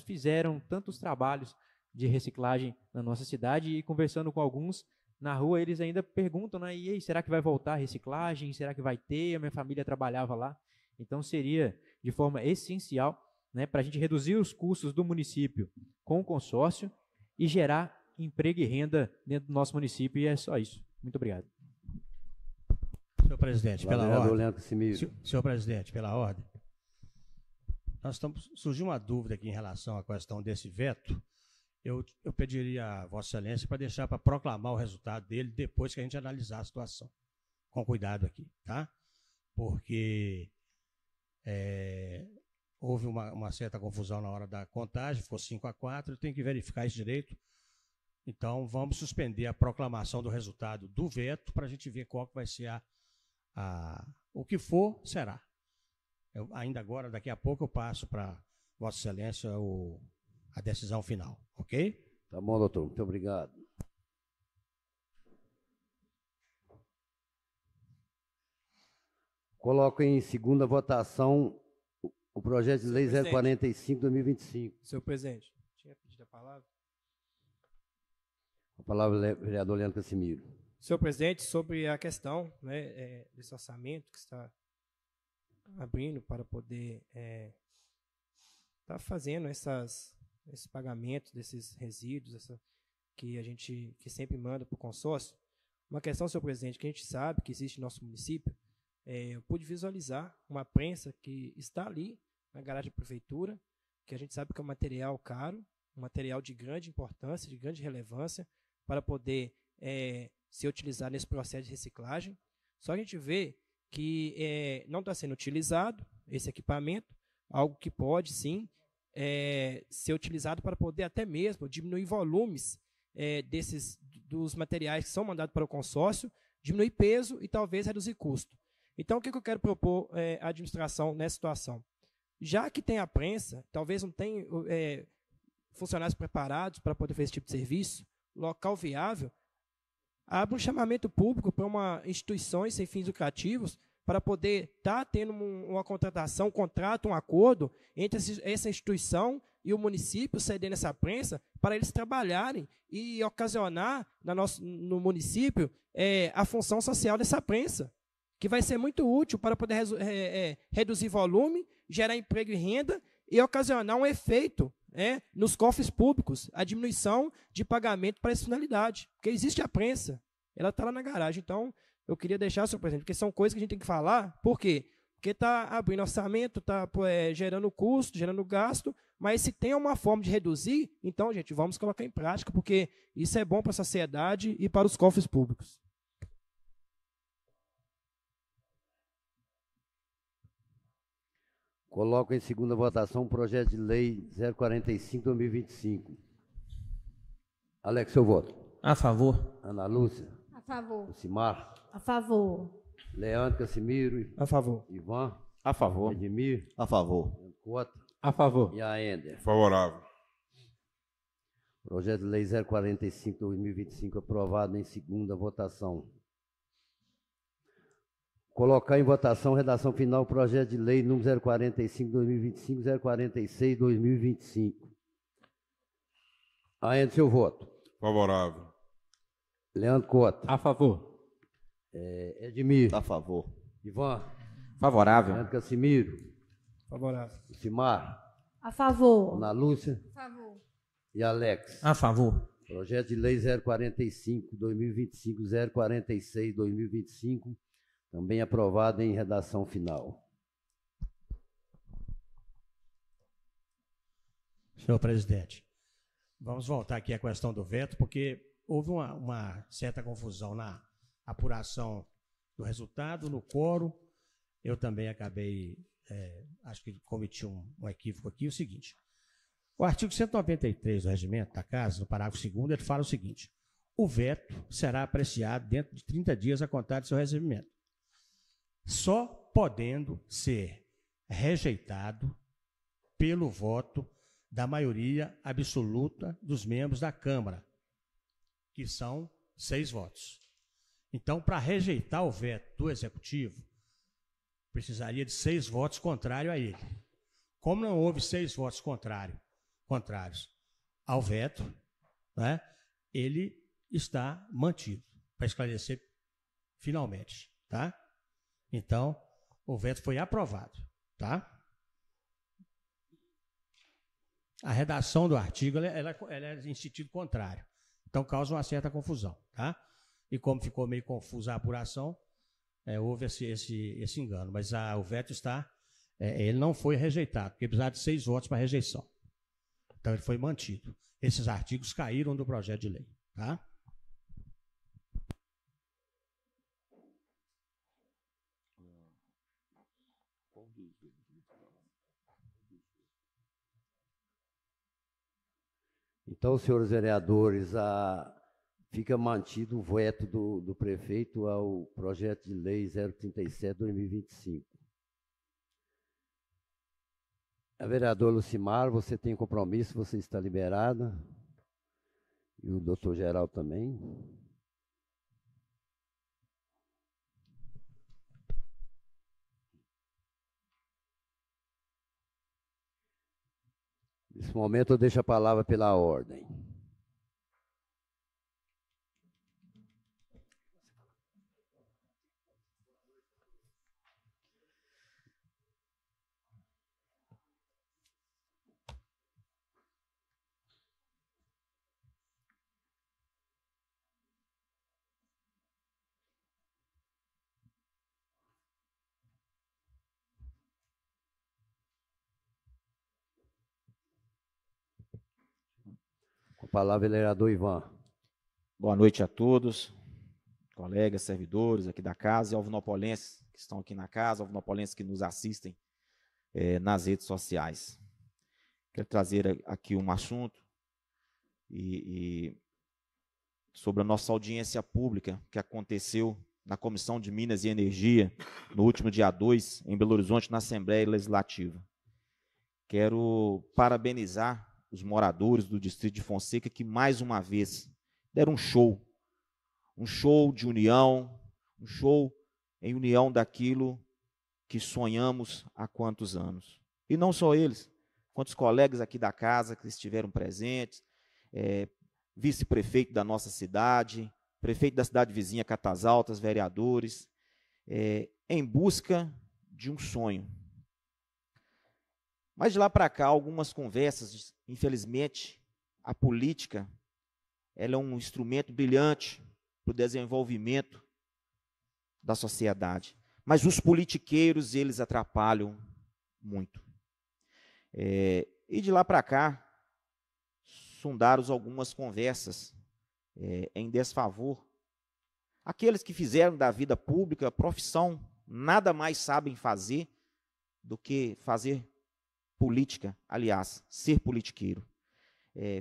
fizeram tantos trabalhos de reciclagem na nossa cidade. E conversando com alguns na rua, eles ainda perguntam, né, e aí, será que vai voltar a reciclagem? Será que vai ter? A minha família trabalhava lá. Então seria de forma essencial, né, para a gente reduzir os custos do município com o consórcio e gerar emprego e renda dentro do nosso município, e é só isso. Muito obrigado. Senhor presidente, pela ordem. Senhor presidente, pela ordem. Surgiu uma dúvida aqui em relação à questão desse veto. Eu pediria a Vossa Excelência para deixar para proclamar o resultado dele depois que a gente analisar a situação. Com cuidado aqui, tá? Porque houve uma certa confusão na hora da contagem, ficou 5-4, tem que verificar isso direito. Então, vamos suspender a proclamação do resultado do veto para a gente ver qual que vai ser o que for, será. Ainda agora, daqui a pouco, eu passo para Vossa Excelência a decisão final, ok? Tá bom, doutor, muito obrigado. Coloco em segunda votação o projeto de lei 045/2025. Senhor presidente, tinha pedido a palavra. A palavra vereador Leandro Cassimiro. Senhor presidente, sobre a questão, né, desse orçamento que está abrindo para poder estar fazendo esse pagamento desses resíduos que sempre manda para o consórcio. Uma questão, senhor presidente, que a gente sabe que existe no nosso município, eu pude visualizar uma prensa que está ali na garagem da prefeitura, que a gente sabe que é um material caro, um material de grande importância, de grande relevância, para poder ser utilizado nesse processo de reciclagem. Só que a gente vê que não está sendo utilizado esse equipamento, algo que pode, sim, ser utilizado para poder até mesmo diminuir volumes dos materiais que são mandados para o consórcio, diminuir peso e talvez reduzir custo. Então, o que eu quero propor à administração nessa situação? Já que tem a prensa, talvez não tenha funcionários preparados para poder fazer esse tipo de serviço, local viável, abre um chamamento público para instituições sem fins lucrativos para poder estar tendo uma contratação, um contrato, um acordo entre essa instituição e o município, cedendo essa prensa, para eles trabalharem e ocasionar no município a função social dessa prensa, que vai ser muito útil para poder reduzir volume, gerar emprego e renda e ocasionar um efeito nos cofres públicos, a diminuição de pagamento para essa finalidade. Porque existe a prensa, ela está lá na garagem. Então, eu queria deixar, senhor presidente, porque são coisas que a gente tem que falar. Por quê? Porque está abrindo orçamento, está gerando custo, gerando gasto, mas se tem uma forma de reduzir, então, gente, vamos colocar em prática, porque isso é bom para a sociedade e para os cofres públicos. Coloco em segunda votação o projeto de lei 045/2025. Alex, seu voto. A favor. Ana Lúcia. A favor. Lucimar. A favor. Leandro Cassimiro. A favor. Ivan. A favor. Edmir. A favor. Cota. A favor. E a Ender? Favorável. Projeto de Lei 045/2025 aprovado em segunda votação. Colocar em votação redação final projeto de lei número 045/2025, 046/2025. Ainda seu voto. Favorável. Leandro Cota. A favor. Edmir. A favor. Ivan. Favorável. Leandro Cassimiro. Favorável. Simar. A favor. Ana Lúcia. A favor. E Alex. A favor. Projeto de lei 045/2025, 046/2025, também aprovado em redação final. Senhor presidente, vamos voltar aqui à questão do veto, porque houve uma certa confusão na apuração do resultado, no quórum. Eu também acabei, acho que cometi um equívoco aqui, o seguinte. O artigo 193 do Regimento da Casa, no parágrafo 2º, ele fala o seguinte: o veto será apreciado dentro de 30 dias a contar de seu recebimento, só podendo ser rejeitado pelo voto da maioria absoluta dos membros da Câmara, que são 6 votos. Então, para rejeitar o veto do Executivo, precisaria de 6 votos contrários a ele. Como não houve 6 votos contrários ao veto, né, ele está mantido, para esclarecer finalmente. Tá? Então, o veto foi aprovado. Tá? A redação do artigo ela é em sentido contrário. Então, causa uma certa confusão. Tá? E como ficou meio confusa a apuração, houve esse engano. Mas o veto ele não foi rejeitado, porque precisava de 6 votos para rejeição. Então, ele foi mantido. Esses artigos caíram do projeto de lei. Tá? Então, senhores vereadores, fica mantido o veto do prefeito ao projeto de lei 037/2025. A vereadora Lucimar, você tem compromisso, você está liberada. E o doutor Geraldo também. Nesse momento, eu deixo a palavra pela ordem. Com a palavra, vereador Ivan. Boa noite a todos, colegas, servidores aqui da casa e alvinopolenses que estão aqui na casa, alvinopolenses que nos assistem nas redes sociais. Quero trazer aqui um assunto sobre a nossa audiência pública que aconteceu na Comissão de Minas e Energia no último dia 2, em Belo Horizonte, na Assembleia Legislativa. Quero parabenizar os moradores do Distrito de Fonseca que, mais uma vez, deram um show de união, um show em união daquilo que sonhamos há quantos anos. E não só eles, quantos colegas aqui da casa que estiveram presentes, vice-prefeito da nossa cidade, prefeito da cidade vizinha Catas Altas, vereadores, em busca de um sonho. Mas de lá para cá, algumas conversas, infelizmente, a política ela é um instrumento brilhante para o desenvolvimento da sociedade. Mas os politiqueiros, eles atrapalham muito. E de lá para cá, sondaram algumas conversas em desfavor. Aqueles que fizeram da vida pública a profissão, nada mais sabem fazer do que fazer política, aliás, ser politiqueiro.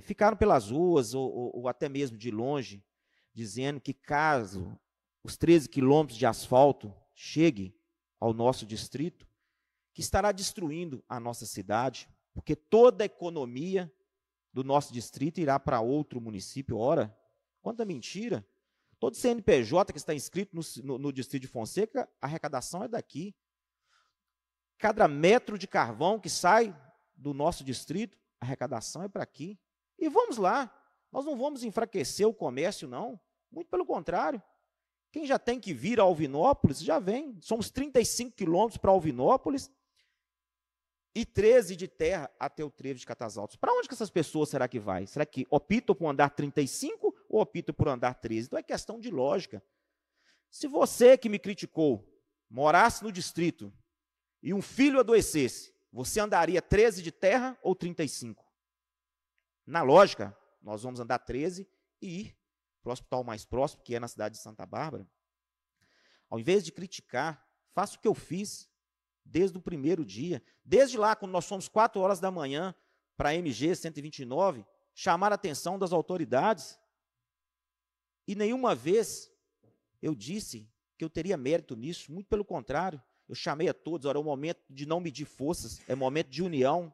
Ficaram pelas ruas ou até mesmo de longe, dizendo que caso os 13 quilômetros de asfalto cheguem ao nosso distrito, que estará destruindo a nossa cidade, Porque toda a economia do nosso distrito irá para outro município. Ora, quanta mentira. Todo CNPJ que está inscrito no distrito de Fonseca, a arrecadação é daqui. Cada metro de carvão que sai do nosso distrito, a arrecadação é para aqui. E vamos lá, nós não vamos enfraquecer o comércio, não. Muito pelo contrário. Quem já tem que vir a Alvinópolis, já vem. Somos 35 quilômetros para Alvinópolis e 13 de terra até o trevo de Catasaltos. Para onde que essas pessoas será que vai? Será que optam por andar 35 ou optam por andar 13? Então é questão de lógica. Se você que me criticou morasse no distrito e um filho adoecesse, você andaria 13 de terra ou 35? Na lógica, nós vamos andar 13 e ir para o hospital mais próximo, que é na cidade de Santa Bárbara. Ao invés de criticar, faça o que eu fiz desde o primeiro dia. Desde lá, quando nós fomos 4 horas da manhã para a MG 129, chamar a atenção das autoridades. E nenhuma vez eu disse que eu teria mérito nisso, muito pelo contrário. Eu chamei a todos, olha, é o momento de não medir forças, é momento de união,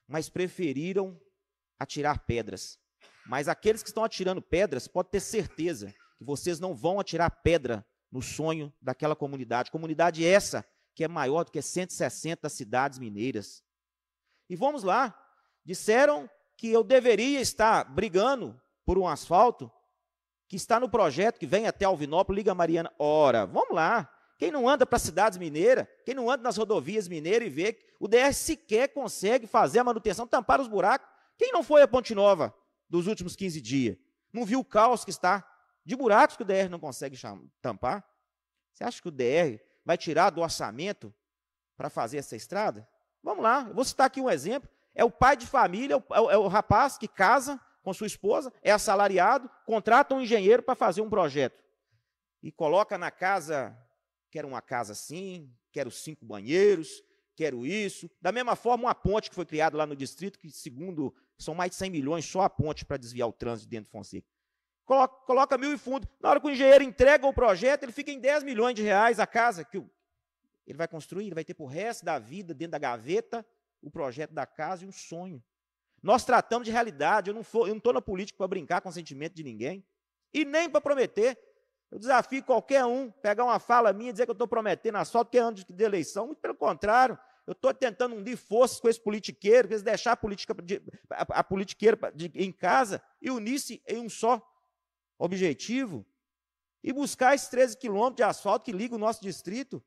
mas preferiram atirar pedras. Mas aqueles que estão atirando pedras, pode ter certeza que vocês não vão atirar pedra no sonho daquela comunidade. Comunidade essa que é maior do que 160 cidades mineiras. E vamos lá, disseram que eu deveria estar brigando por um asfalto que está no projeto, que vem até Alvinópolis, liga Mariana. Ora, vamos lá. Quem não anda para as cidades mineiras, quem não anda nas rodovias mineiras e vê que o DR sequer consegue fazer a manutenção, tampar os buracos. Quem não foi a Ponte Nova dos últimos 15 dias? Não viu o caos que está de buracos que o DR não consegue tampar? Você acha que o DR vai tirar do orçamento para fazer essa estrada? Vamos lá, eu vou citar aqui um exemplo. É o pai de família, é o rapaz que casa com sua esposa, é assalariado, contrata um engenheiro para fazer um projeto. E coloca na casa, quero uma casa assim, quero 5 banheiros, quero isso. Da mesma forma, uma ponte que foi criada lá no distrito, que segundo, são mais de 100 milhões só a ponte para desviar o trânsito dentro de Fonseca. Coloca 1.000 e fundo. Na hora que o engenheiro entrega o projeto, ele fica em 10 milhões de reais a casa que ele vai construir, ele vai ter para o resto da vida, dentro da gaveta, o projeto da casa e um sonho. Nós tratamos de realidade, eu não estou na política para brincar com o sentimento de ninguém, e nem para prometer. Eu desafio qualquer um, pegar uma fala minha e dizer que eu estou prometendo asfalto, que é ano de eleição. Muito pelo contrário, eu estou tentando unir forças com esse politiqueiro, eles deixar a politiqueira em casa e unir-se em um só objetivo e buscar esses 13 quilômetros de asfalto que liga o nosso distrito.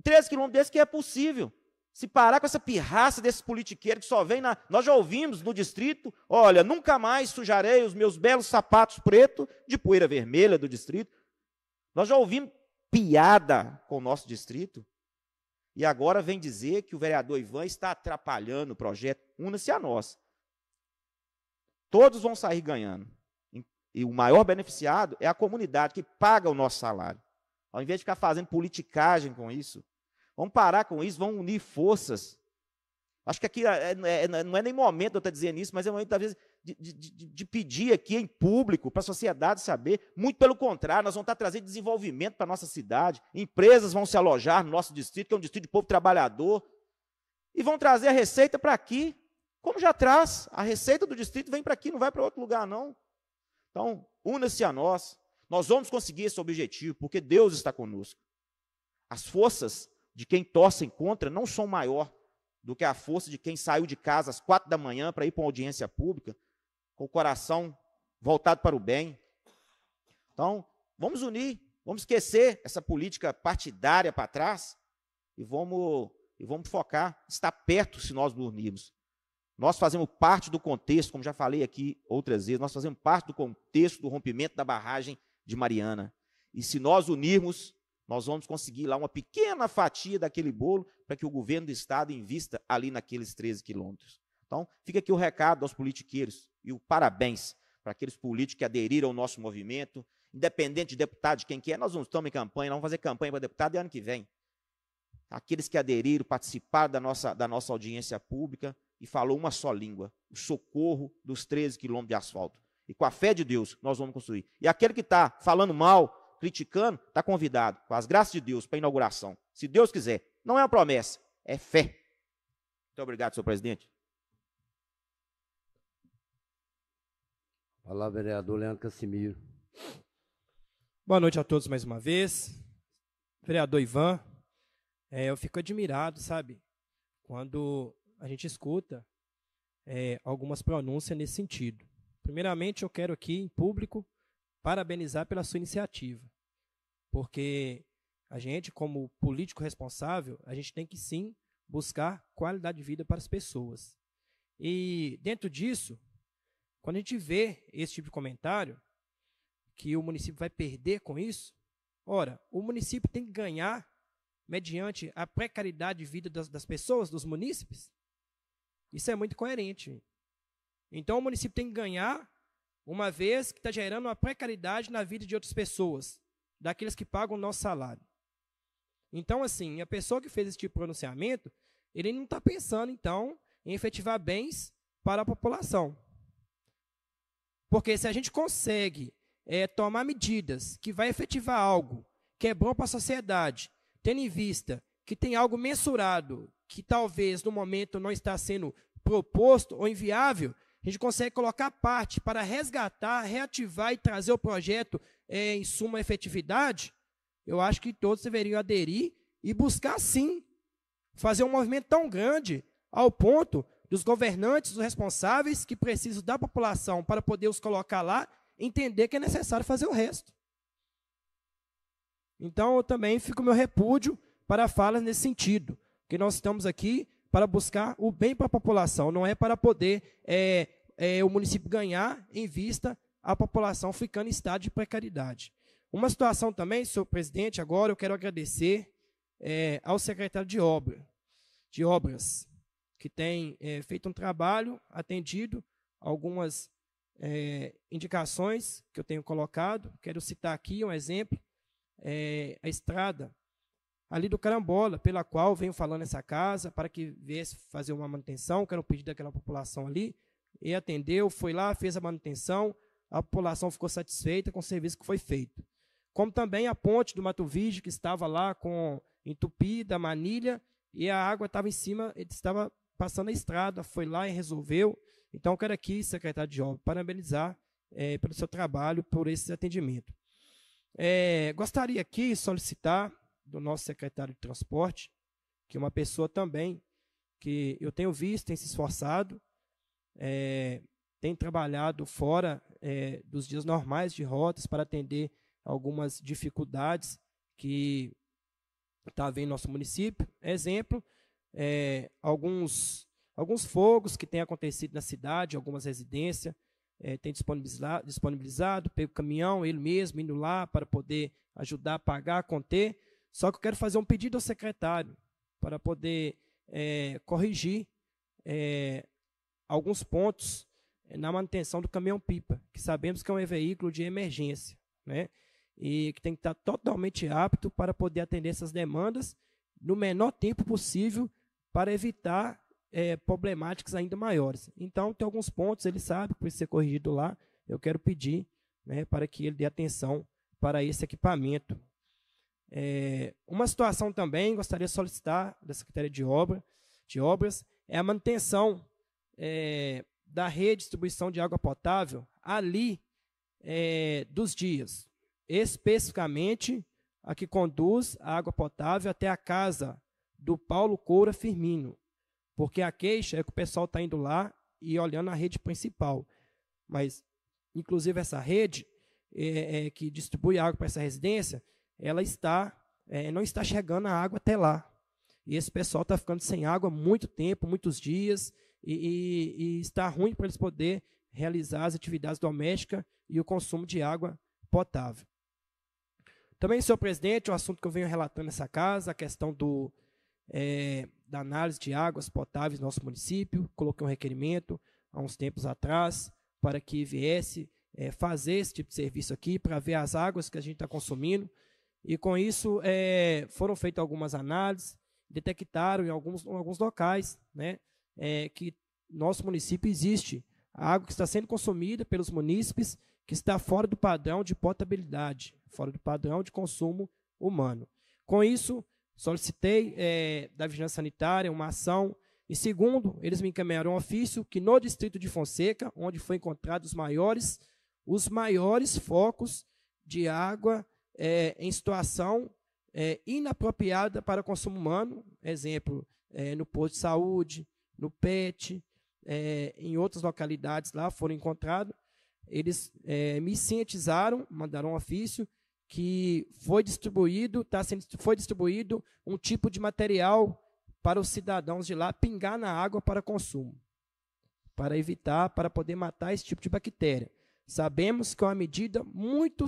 13 quilômetros desses que é possível. Se parar com essa pirraça desses politiqueiros que só vem na... Nós já ouvimos no distrito, olha, nunca mais sujarei os meus belos sapatos pretos de poeira vermelha do distrito. Nós já ouvimos piada com o nosso distrito. E agora vem dizer que o vereador Ivan está atrapalhando o projeto. Una-se a nós. Todos vão sair ganhando. E o maior beneficiado é a comunidade que paga o nosso salário. Ao invés de ficar fazendo politicagem com isso, vamos parar com isso, vamos unir forças. Acho que aqui não é nem momento de eu estar dizendo isso, mas é momento, talvez, de pedir aqui em público, para a sociedade saber. Muito pelo contrário, nós vamos estar trazendo desenvolvimento para a nossa cidade. Empresas vão se alojar no nosso distrito, que é um distrito de povo trabalhador, e vão trazer a receita para aqui, como já traz. A receita do distrito vem para aqui, não vai para outro lugar, não. Então, una-se a nós. Nós vamos conseguir esse objetivo, porque Deus está conosco. As forças de quem torcem contra não são maior do que a força de quem saiu de casa às 4 da manhã para ir para uma audiência pública, com o coração voltado para o bem. Então, vamos unir, vamos esquecer essa política partidária para trás e vamos focar, estar perto se nós nos unirmos. Nós fazemos parte do contexto, como já falei aqui outras vezes, nós fazemos parte do contexto do rompimento da barragem de Mariana. E se nós unirmos, nós vamos conseguir lá uma pequena fatia daquele bolo para que o governo do estado invista ali naqueles 13 quilômetros. Então, fica aqui o recado aos politiqueiros e o parabéns para aqueles políticos que aderiram ao nosso movimento, independente de deputado de quem que é, nós não estamos em campanha, nós vamos fazer campanha para deputado ano que vem. Aqueles que aderiram, participaram da nossa audiência pública e falou uma só língua, o socorro dos 13 quilômetros de asfalto. E com a fé de Deus, nós vamos construir. E aquele que está falando mal, criticando, está convidado, com as graças de Deus, para a inauguração. Se Deus quiser. Não é uma promessa, é fé. Muito obrigado, senhor presidente. Palavra, vereador Leandro Cassimiro. Boa noite a todos mais uma vez. Vereador Ivan, eu fico admirado, sabe, quando a gente escuta algumas pronúncias nesse sentido. Primeiramente, eu quero aqui, em público, parabenizar pela sua iniciativa, porque a gente, como político responsável, a gente tem que, sim, buscar qualidade de vida para as pessoas. E, dentro disso, quando a gente vê esse tipo de comentário, que o município vai perder com isso, ora, o município tem que ganhar mediante a precariedade de vida das pessoas, dos munícipes. Isso é muito coerente. Então, o município tem que ganhar, uma vez que está gerando uma precariedade na vida de outras pessoas, daqueles que pagam o nosso salário. Então, assim, a pessoa que fez esse tipo de pronunciamento, ele não está pensando, então, em efetivar bens para a população. Porque se a gente consegue tomar medidas que vai efetivar algo que é bom para a sociedade, tendo em vista que tem algo mensurado, que talvez no momento não está sendo proposto ou inviável, a gente consegue colocar parte para resgatar, reativar e trazer o projeto em suma efetividade, eu acho que todos deveriam aderir e buscar, sim, fazer um movimento tão grande ao ponto dos governantes, dos responsáveis que precisam da população para poder os colocar lá, entender que é necessário fazer o resto. Então, eu também fico meu repúdio para falas nesse sentido, que nós estamos aqui para buscar o bem para a população, não é para poder o município ganhar em vista a população ficando em estado de precariedade. Uma situação também, senhor presidente, agora eu quero agradecer ao secretário de Obras, que tem feito um trabalho, atendido algumas indicações que eu tenho colocado. Quero citar aqui um exemplo, a estrada ali do Carambola, pela qual venho falando nessa casa, para que viesse fazer uma manutenção, que era um pedido daquela população ali, e atendeu, foi lá, fez a manutenção, a população ficou satisfeita com o serviço que foi feito. Como também a ponte do Mato Virgem, que estava lá entupida, manilha, e a água estava em cima, ele estava passando a estrada, foi lá e resolveu. Então, eu quero aqui, secretário de Obras, parabenizar pelo seu trabalho, por esse atendimento. Gostaria aqui de solicitar do nosso secretário de Transporte, que é uma pessoa também que eu tenho visto, tem se esforçado, tem trabalhado fora dos dias normais de rotas para atender algumas dificuldades que está havendo no nosso município. Exemplo, alguns fogos que têm acontecido na cidade, algumas residências, tem disponibilizado, pego o caminhão, ele mesmo indo lá para poder ajudar a pagar, conter. Só que eu quero fazer um pedido ao secretário para poder corrigir alguns pontos na manutenção do caminhão-pipa, que sabemos que é um veículo de emergência, né? E que tem que estar totalmente apto para poder atender essas demandas no menor tempo possível para evitar problemáticas ainda maiores. Então, tem alguns pontos, ele sabe que precisa ser corrigido lá, eu quero pedir, né, para que ele dê atenção para esse equipamento. Uma situação também, gostaria de solicitar da Secretaria de Obras, é a manutenção da rede de distribuição de água potável ali dos dias, especificamente a que conduz a água potável até a casa do Paulo Coura Firmino, porque a queixa é que o pessoal está indo lá e olhando a rede principal, mas, inclusive, essa rede que distribui água para essa residência, ela não está chegando a água até lá. E esse pessoal está ficando sem água há muito tempo, muitos dias, e está ruim para eles poderem realizar as atividades domésticas e o consumo de água potável. Também, senhor presidente, um assunto que eu venho relatando nessa casa, a questão da análise de águas potáveis no nosso município. Coloquei um requerimento há uns tempos atrás para que viesse fazer esse tipo de serviço aqui, para ver as águas que a gente está consumindo. E com isso foram feitas algumas análises, detectaram em alguns locais, né, que nosso município existe a água que está sendo consumida pelos munícipes que está fora do padrão de potabilidade, fora do padrão de consumo humano. Com isso, solicitei da Vigilância Sanitária uma ação E segundo, eles me encaminharam um ofício que no distrito de Fonseca, onde foi encontrados os maiores focos de água em situação inapropriada para consumo humano, exemplo, no posto de saúde, no PET, em outras localidades lá foram encontrados. Eles me cientizaram, mandaram um ofício que foi distribuído um tipo de material para os cidadãos de lá pingar na água para consumo, para evitar, para poder matar esse tipo de bactéria. Sabemos que é uma medida muito,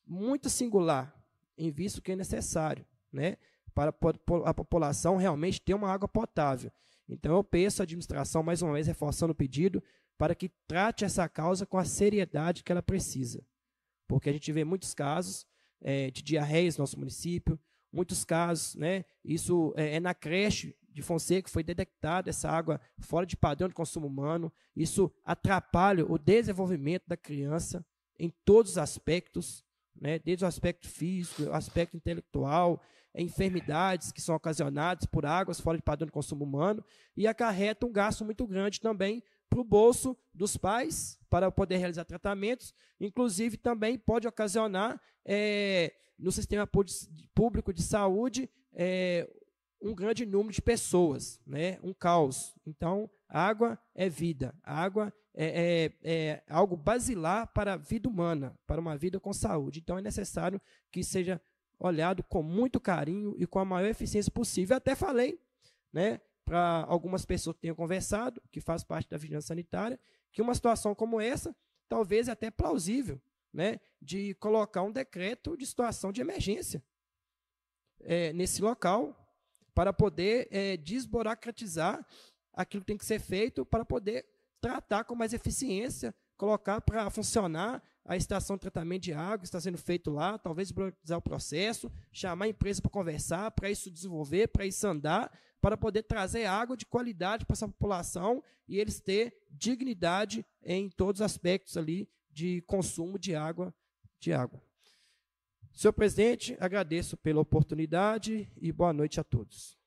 muito singular, em visto que é necessário, né, para a população realmente ter uma água potável. Então, eu peço à administração, mais uma vez, reforçando o pedido, para que trate essa causa com a seriedade que ela precisa. Porque a gente vê muitos casos de diarreias no nosso município, muitos casos, né, isso na creche de Fonseca foi detectada essa água fora de padrão de consumo humano, isso atrapalha o desenvolvimento da criança em todos os aspectos, né, desde o aspecto físico, o aspecto intelectual, enfermidades que são ocasionadas por águas fora de padrão de consumo humano, e acarreta um gasto muito grande também para o bolso dos pais, para poder realizar tratamentos, inclusive também pode ocasionar no sistema público de saúde um grande número de pessoas, né, um caos. Então, água é vida, água é algo basilar para a vida humana, para uma vida com saúde. Então, é necessário que seja olhado com muito carinho e com a maior eficiência possível. Eu até falei, né, para algumas pessoas que tenham conversado, que faz parte da vigilância sanitária, que uma situação como essa, talvez é até plausível, né, de colocar um decreto de situação de emergência nesse local, para poder desburocratizar aquilo que tem que ser feito, para poder tratar com mais eficiência, colocar para funcionar a estação de tratamento de água que está sendo feito lá, talvez desburocratizar o processo, chamar a empresa para conversar, para isso desenvolver, para isso andar, para poder trazer água de qualidade para essa população e eles ter dignidade em todos os aspectos ali de consumo de água. Senhor presidente, agradeço pela oportunidade e boa noite a todos.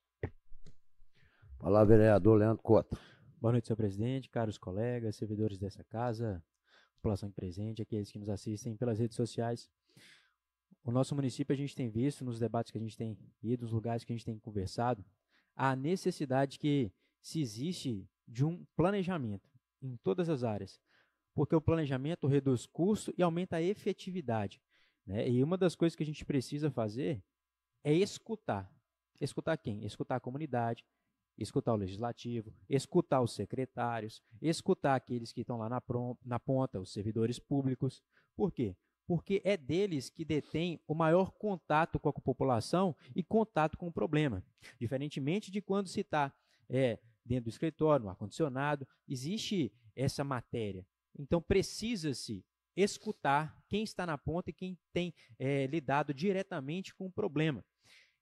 Palavra, vereador Leandro Cota. Boa noite, senhor presidente, caros colegas, servidores dessa casa, população presente, aqueles que nos assistem pelas redes sociais. O nosso município, a gente tem visto nos debates que a gente tem ido, nos lugares que a gente tem conversado, a necessidade que se existe de um planejamento em todas as áreas, porque o planejamento reduz custo e aumenta a efetividade, né? E uma das coisas que a gente precisa fazer é escutar. Escutar quem? Escutar a comunidade, escutar o legislativo, escutar os secretários, escutar aqueles que estão lá na ponta, os servidores públicos. Por quê? Porque é deles que detém o maior contato com a população e contato com o problema. Diferentemente de quando se está dentro do escritório, no ar-condicionado, existe essa matéria. Então, precisa-se escutar quem está na ponta e quem tem lidado diretamente com o problema.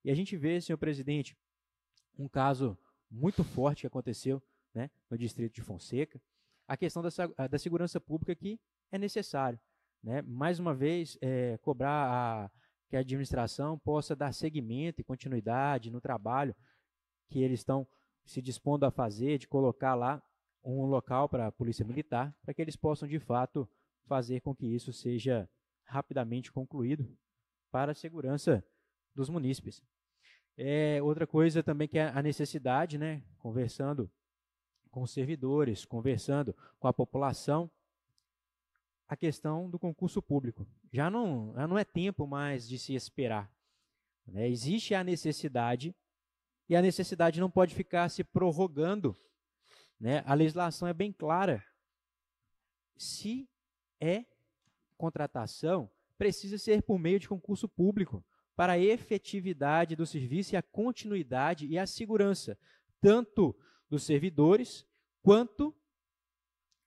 E a gente vê, senhor presidente, um caso muito forte que aconteceu, né, no distrito de Fonseca, a questão da segurança pública que é necessário, né, mais uma vez cobrar que a administração possa dar seguimento e continuidade no trabalho que eles estão se dispondo a fazer, de colocar lá um local para a Polícia Militar, para que eles possam, de fato, fazer com que isso seja rapidamente concluído para a segurança dos munícipes. Outra coisa também que é a necessidade, né, conversando com os servidores, conversando com a população, a questão do concurso público. Já não é tempo mais de se esperar, né? Existe a necessidade e a necessidade não pode ficar se prorrogando, né? A legislação é bem clara. Se é contratação, precisa ser por meio de concurso público para a efetividade do serviço e a continuidade e a segurança, tanto dos servidores quanto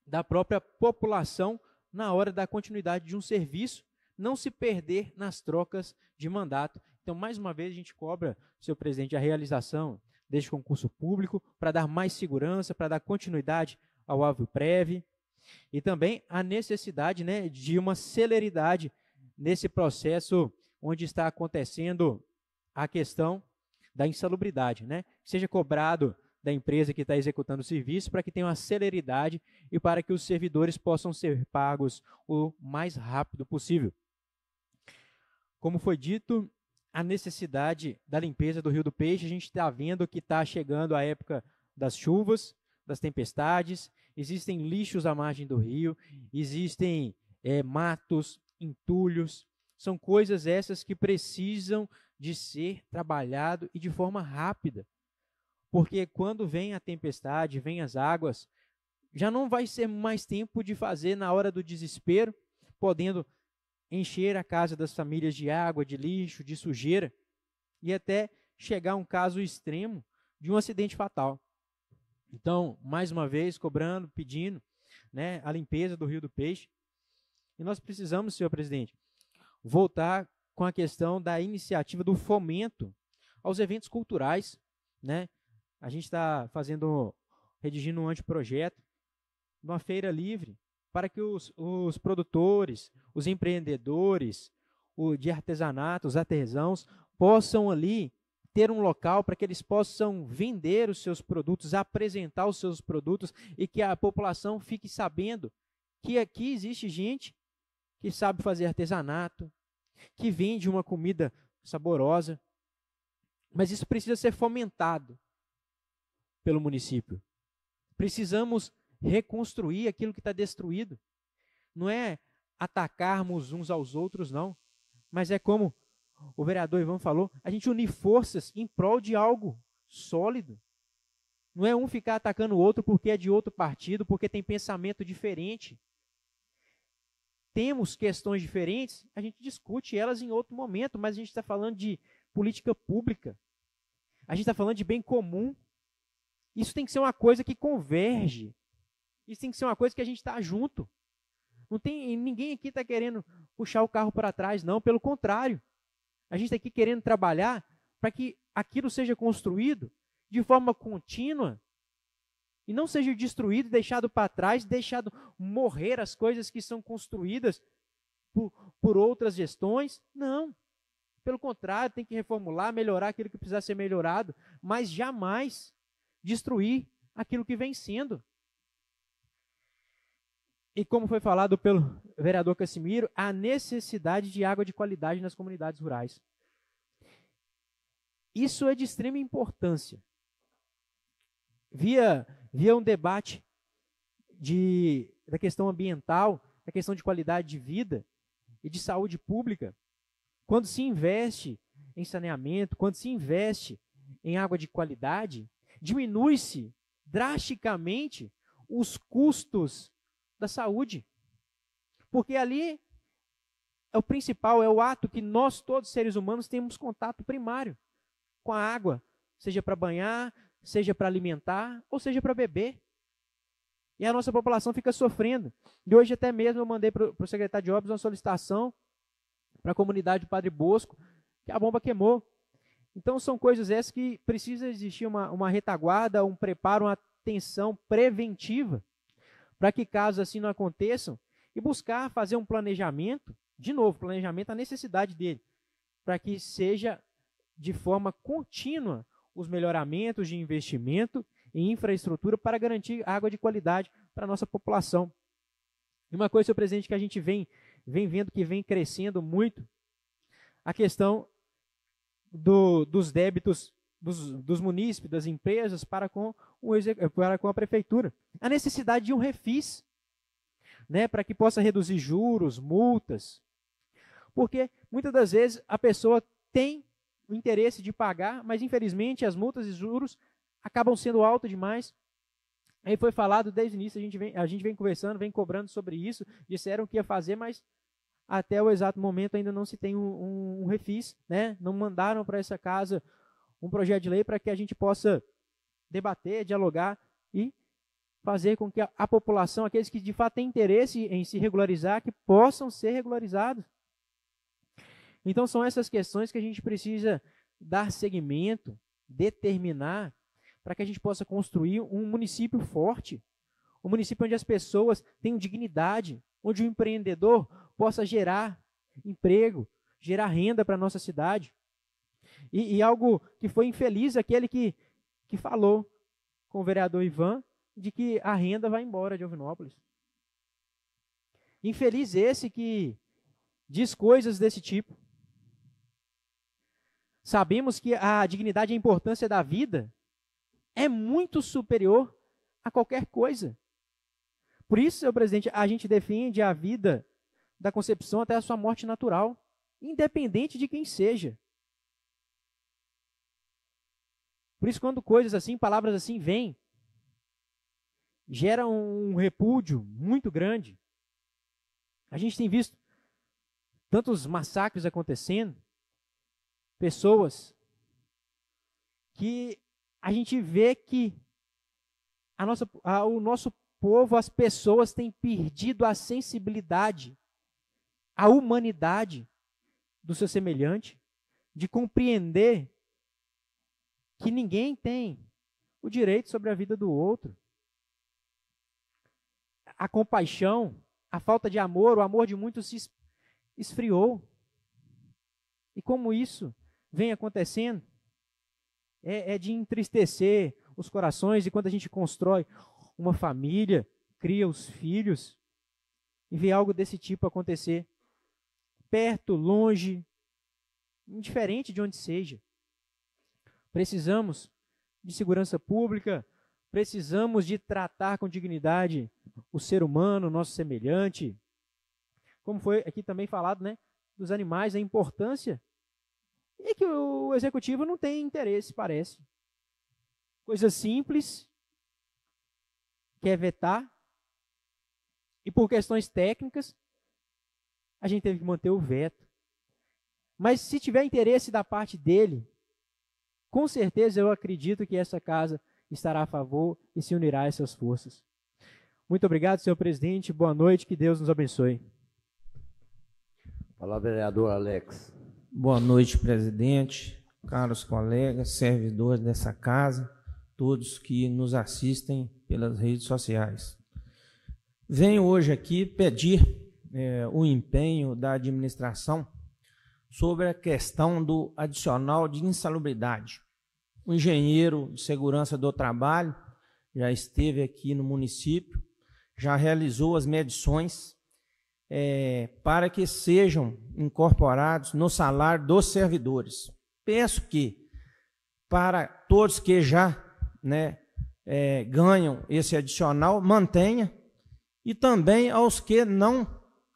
da própria população na hora da continuidade de um serviço, não se perder nas trocas de mandato. Então, mais uma vez, a gente cobra, senhor presidente, a realização deste concurso público para dar mais segurança, para dar continuidade ao AVIPREV e também a necessidade, né, de uma celeridade nesse processo onde está acontecendo a questão da insalubridade, né? Seja cobrado da empresa que está executando o serviço, para que tenha uma celeridade e para que os servidores possam ser pagos o mais rápido possível. Como foi dito, a necessidade da limpeza do Rio do Peixe, a gente está vendo que está chegando a época das chuvas, das tempestades, existem lixos à margem do rio, existem matos, entulhos, são coisas essas que precisam de ser trabalhado e de forma rápida. Porque quando vem a tempestade, vem as águas, já não vai ser mais tempo de fazer na hora do desespero, podendo encher a casa das famílias de água, de lixo, de sujeira, e até chegar a um caso extremo de um acidente fatal. Então, mais uma vez, cobrando, pedindo, né, a limpeza do Rio do Peixe. E nós precisamos, senhor presidente, voltar com a questão da iniciativa do fomento aos eventos culturais, né? A gente está redigindo um anteprojeto de uma feira livre para que os produtores, os empreendedores de artesanato, os artesãos, possam ali ter um local para que eles possam vender os seus produtos, apresentar os seus produtos e que a população fique sabendo que aqui existe gente que sabe fazer artesanato, que vende uma comida saborosa, mas isso precisa ser fomentado pelo município. Precisamos reconstruir aquilo que está destruído. Não é atacarmos uns aos outros, não, mas é como o vereador Ivan falou, a gente unir forças em prol de algo sólido. Não é um ficar atacando o outro porque é de outro partido, porque tem pensamento diferente. Temos questões diferentes, a gente discute elas em outro momento, mas a gente está falando de política pública. A gente está falando de bem comum. Isso tem que ser uma coisa que converge. Isso tem que ser uma coisa que a gente está junto. Não tem, ninguém aqui está querendo puxar o carro para trás, não. Pelo contrário. A gente está aqui querendo trabalhar para que aquilo seja construído de forma contínua e não seja destruído, deixado para trás, deixado morrer as coisas que são construídas por outras gestões. Não. Pelo contrário, tem que reformular, melhorar aquilo que precisa ser melhorado, mas jamais destruir aquilo que vem sendo. E como foi falado pelo vereador Cassimiro, a necessidade de água de qualidade nas comunidades rurais. Isso é de extrema importância. Via um debate da questão ambiental, da questão de qualidade de vida e de saúde pública, quando se investe em saneamento, quando se investe em água de qualidade, diminui-se drasticamente os custos da saúde. Porque ali é o principal, é o ato que nós, todos seres humanos, temos contato primário com a água, seja para banhar, seja para alimentar, ou seja para beber. E a nossa população fica sofrendo. E hoje até mesmo eu mandei para o secretário de Obras uma solicitação para a comunidade do Padre Bosco, que a bomba queimou. Então são coisas essas que precisa existir uma retaguarda, um preparo, uma atenção preventiva, para que casos assim não aconteçam, e buscar fazer um planejamento, de novo, planejamento, a necessidade dele, para que seja de forma contínua os melhoramentos de investimento em infraestrutura para garantir água de qualidade para a nossa população. E uma coisa, senhor presidente, que a gente vem vendo que vem crescendo muito, a questão dos débitos dos munícipes, das empresas para com a prefeitura. A necessidade de um refis, né, para que possa reduzir juros, multas. Porque muitas das vezes a pessoa tem o interesse de pagar, mas infelizmente as multas e juros acabam sendo altos demais. Aí foi falado desde o início, a gente vem conversando, vem cobrando sobre isso, disseram que ia fazer, mas até o exato momento ainda não se tem um refis, né? Não mandaram para essa casa um projeto de lei para que a gente possa debater, dialogar e fazer com que a população, aqueles que de fato têm interesse em se regularizar, que possam ser regularizados. Então são essas questões que a gente precisa dar seguimento, determinar, para que a gente possa construir um município forte, um município onde as pessoas tenham dignidade, onde o empreendedor possa gerar emprego, gerar renda para a nossa cidade. E algo que foi infeliz, aquele que falou com o vereador Ivan de que a renda vai embora de Alvinópolis. Infeliz esse que diz coisas desse tipo. Sabemos que a dignidade e a importância da vida é muito superior a qualquer coisa. Por isso, senhor presidente, a gente defende a vida da concepção até a sua morte natural, independente de quem seja. Por isso, quando coisas assim, palavras assim vêm, geram um repúdio muito grande. A gente tem visto tantos massacres acontecendo, pessoas que a gente vê que o nosso povo, as pessoas têm perdido a sensibilidade, a humanidade do seu semelhante, de compreender que ninguém tem o direito sobre a vida do outro. A compaixão, a falta de amor, o amor de muitos se esfriou. E como isso vem acontecendo, é de entristecer os corações. E quando a gente constrói uma família, cria os filhos, e vê algo desse tipo acontecer, perto, longe, indiferente de onde seja. Precisamos de segurança pública, precisamos de tratar com dignidade o ser humano, o nosso semelhante. Como foi aqui também falado, né, dos animais, a importância. E que o executivo não tem interesse, parece. Coisa simples, quer vetar, e por questões técnicas, a gente teve que manter o veto. Mas se tiver interesse da parte dele, com certeza eu acredito que essa casa estará a favor e se unirá a essas forças. Muito obrigado, senhor presidente. Boa noite, que Deus nos abençoe. Palavra, vereador Alex. Boa noite, presidente, caros colegas, servidores dessa casa, todos que nos assistem pelas redes sociais. Venho hoje aqui pedir o empenho da administração sobre a questão do adicional de insalubridade. O engenheiro de segurança do trabalho já esteve aqui no município, já realizou as medições para que sejam incorporados no salário dos servidores. Peço que, para todos que já ganham esse adicional, mantenha, e também aos que não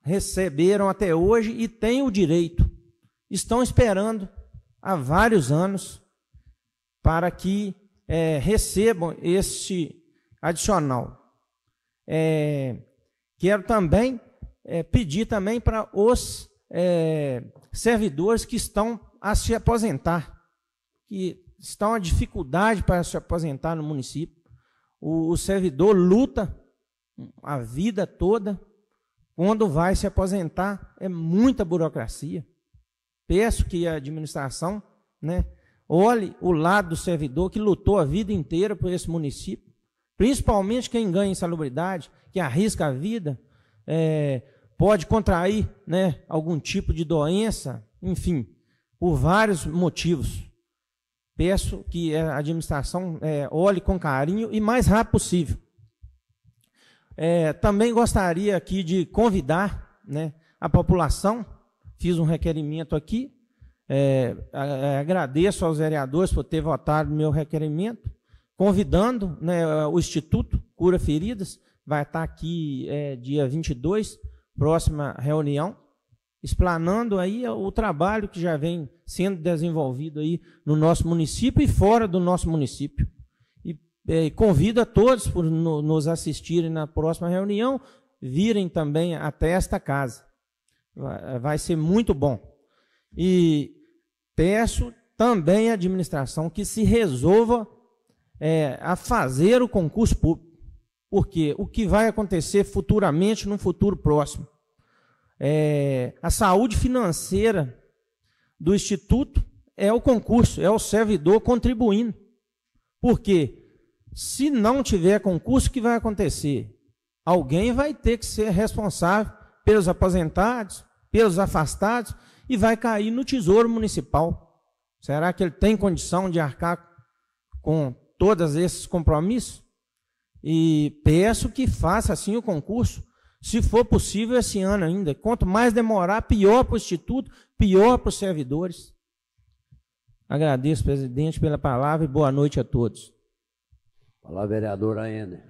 receberam até hoje e têm o direito, estão esperando há vários anos para que recebam este adicional. Quero também pedir também para os servidores que estão a se aposentar, que estão a dificuldade para se aposentar no município. O servidor luta a vida toda, quando vai se aposentar é muita burocracia. Peço que a administração olhe o lado do servidor que lutou a vida inteira por esse município, principalmente quem ganha insalubridade, que arrisca a vida, pode contrair algum tipo de doença, enfim, por vários motivos. Peço que a administração olhe com carinho e mais rápido possível. Também gostaria aqui de convidar a população, fiz um requerimento aqui, agradeço aos vereadores por ter votado no meu requerimento, convidando o Instituto Cura Feridas, vai estar aqui dia 22, próxima reunião, explanando aí o trabalho que já vem sendo desenvolvido aí no nosso município e fora do nosso município. E convido a todos por nos assistirem na próxima reunião, virem também até esta casa. Vai ser muito bom. E peço também à administração que se resolva a fazer o concurso público, porque o que vai acontecer futuramente, num futuro próximo, a saúde financeira do Instituto é o concurso, é o servidor contribuindo. Porque se não tiver concurso, o que vai acontecer? Alguém vai ter que ser responsável pelos aposentados, pelos afastados, e vai cair no Tesouro Municipal. Será que ele tem condição de arcar com todos esses compromissos e peço que faça assim o concurso, se for possível esse ano ainda. Quanto mais demorar, pior para o Instituto, pior para os servidores. Agradeço, presidente, pela palavra e boa noite a todos. Palavra vereadora Ender.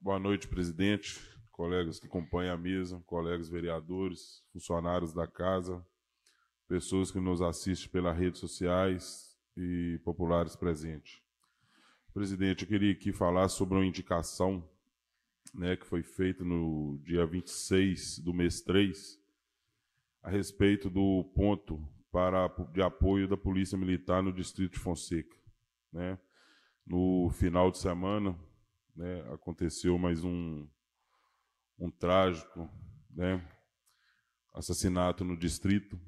Boa noite, presidente, colegas que acompanham a mesa, colegas vereadores, funcionários da casa, pessoas que nos assistem pelas redes sociais e populares presentes. Presidente, eu queria aqui falar sobre uma indicação, né, que foi feita no dia 26 do mês 3, a respeito do ponto de apoio da Polícia Militar no Distrito de Fonseca. Né? No final de semana, né, aconteceu mais um trágico, né, assassinato no distrito,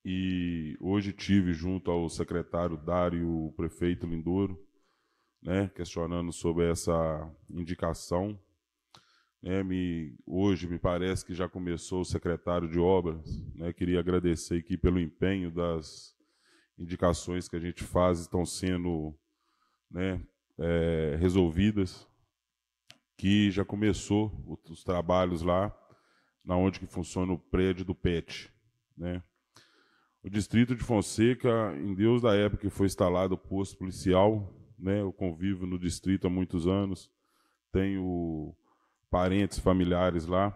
e hoje tive junto ao secretário Dário, o prefeito Lindouro, né, questionando sobre essa indicação. Hoje me parece que já começou o secretário de obras, né, queria agradecer aqui pelo empenho das indicações que a gente faz, estão sendo, né, resolvidas, que já começou os trabalhos lá, na onde que funciona o prédio do PET. Né. O distrito de Fonseca, em Deus da época que foi instalado o posto policial, né, eu convivo no distrito há muitos anos, tenho parentes, familiares lá,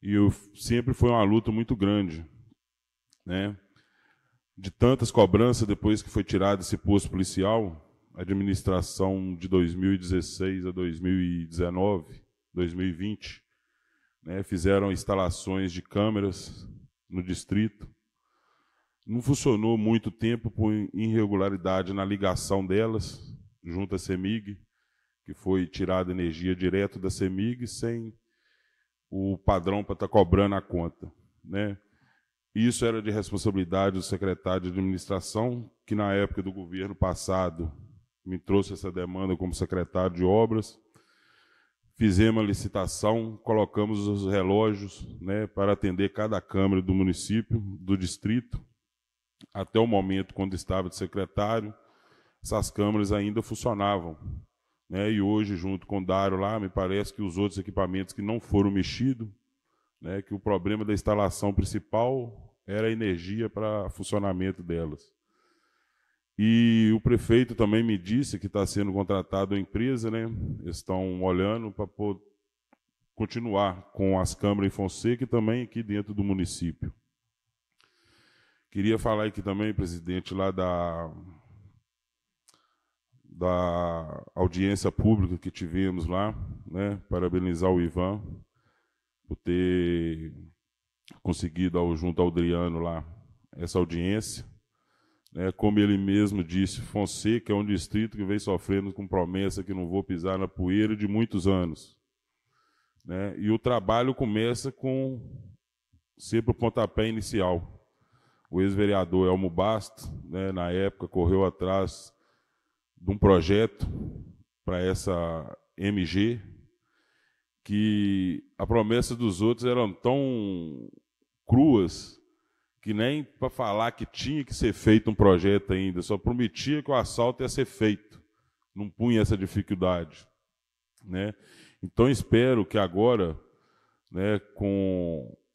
e sempre foi uma luta muito grande, né? De tantas cobranças, depois que foi tirado esse posto policial, a administração de 2016 a 2019, 2020, né, fizeram instalações de câmeras no distrito. Não funcionou muito tempo por irregularidade na ligação delas, junto à CEMIG, que foi tirada energia direto da CEMIG sem o padrão para estar cobrando a conta. Né? Isso era de responsabilidade do secretário de administração, que na época do governo passado me trouxe essa demanda como secretário de obras. Fizemos a licitação, colocamos os relógios, né, para atender cada câmara do município, do distrito. Até o momento, quando estava de secretário, essas câmaras ainda funcionavam. Né, e hoje, junto com o Dário lá, me parece que os outros equipamentos que não foram mexidos, né, que o problema da instalação principal era a energia para funcionamento delas. E o prefeito também me disse que está sendo contratada uma empresa, né, estão olhando para continuar com as câmaras em Fonseca e também aqui dentro do município. Queria falar aqui também, presidente, lá da audiência pública que tivemos lá, né, parabenizar o Ivan por ter conseguido, junto ao Adriano lá, essa audiência. Né, como ele mesmo disse, Fonseca é um distrito que vem sofrendo com promessa que não vou pisar na poeira de muitos anos. Né, e o trabalho começa com sempre o pontapé inicial. O ex-vereador Elmo Bastos, né, na época, correu atrás de um projeto para essa MG, que a promessa dos outros eram tão cruas que nem para falar que tinha que ser feito um projeto ainda, só prometia que o asfalto ia ser feito, não punha essa dificuldade. Né? Então, espero que agora, né,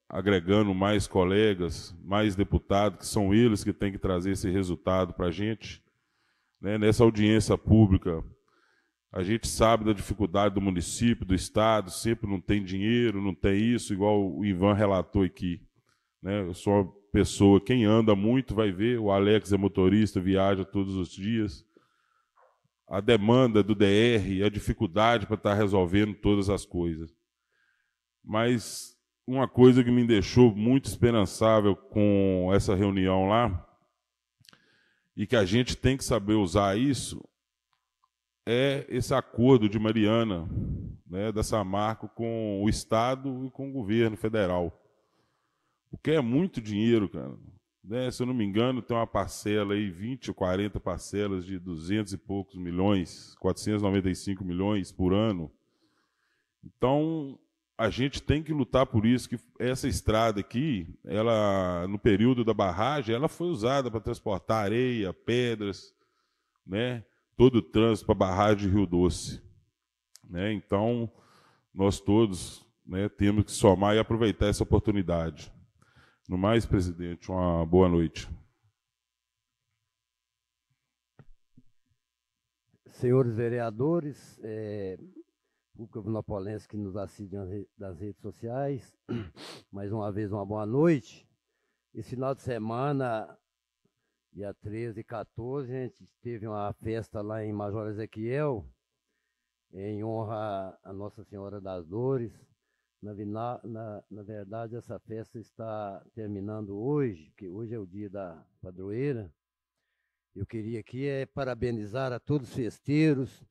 agregando mais colegas, mais deputados, que são eles que têm que trazer esse resultado para a gente, né, nessa audiência pública, a gente sabe da dificuldade do município, do estado, sempre não tem dinheiro, não tem isso, igual o Ivan relatou aqui. Né? Eu sou uma pessoa, quem anda muito vai ver, o Alex é motorista, viaja todos os dias. A demanda do DR, a dificuldade para estar resolvendo todas as coisas. Mas uma coisa que me deixou muito esperançável com essa reunião lá, e que a gente tem que saber usar isso, é esse acordo de Mariana, né, da Samarco com o Estado e com o governo federal. Porque é muito dinheiro, cara. Né? Se eu não me engano, tem uma parcela aí, 20 ou 40 parcelas de 200 e poucos milhões, 495 milhões por ano. Então, a gente tem que lutar por isso, que essa estrada aqui, ela, no período da barragem, ela foi usada para transportar areia, pedras, né? todo o trânsito para a barragem de Rio Doce. Né? Então, nós todos, né, temos que somar e aproveitar essa oportunidade. No mais, presidente, uma boa noite. Senhores vereadores, público vinopolense que nos assiste das redes sociais, mais uma vez uma boa noite. Esse final de semana, dia 13 e 14, a gente teve uma festa lá em Major Ezequiel, em honra a Nossa Senhora das Dores. Na verdade, essa festa está terminando hoje, porque hoje é o dia da padroeira. Eu queria aqui parabenizar a todos os festeiros,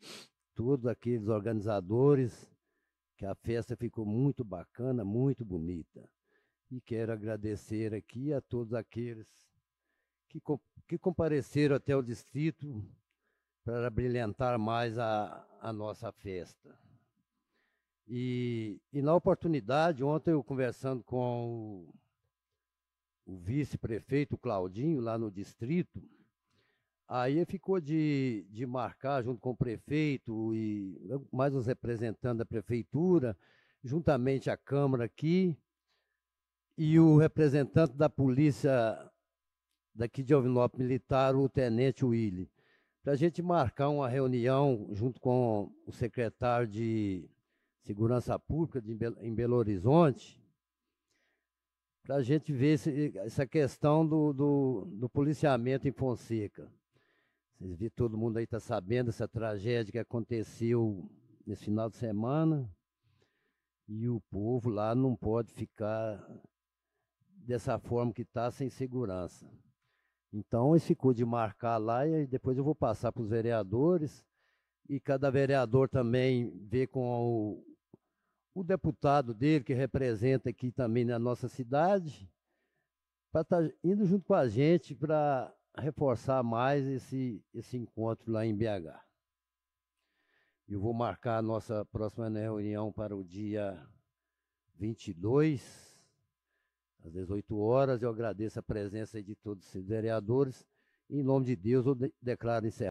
todos aqueles organizadores, que a festa ficou muito bacana, muito bonita. E quero agradecer aqui a todos aqueles que compareceram até o distrito para brilhantar mais a nossa festa. E na oportunidade, ontem eu conversando com o vice-prefeito Claudinho, lá no distrito, aí ficou de marcar, junto com o prefeito e mais os representantes da prefeitura, juntamente a Câmara aqui, e o representante da polícia daqui de Alvinópolis Militar, o tenente Willy, para a gente marcar uma reunião junto com o secretário de Segurança Pública em Belo Horizonte, para a gente ver essa questão do policiamento em Fonseca. Vocês viram, todo mundo aí está sabendo dessa tragédia que aconteceu nesse final de semana, e o povo lá não pode ficar dessa forma que está, sem segurança. Então, ele ficou de marcar lá e depois eu vou passar para os vereadores, e cada vereador também vê com o deputado dele, que representa aqui também na nossa cidade, para estar indo junto com a gente para reforçar mais esse encontro lá em BH. Eu vou marcar a nossa próxima reunião para o dia 22, às 18 horas. Eu agradeço a presença de todos os vereadores. Em nome de Deus, eu declaro encerrado.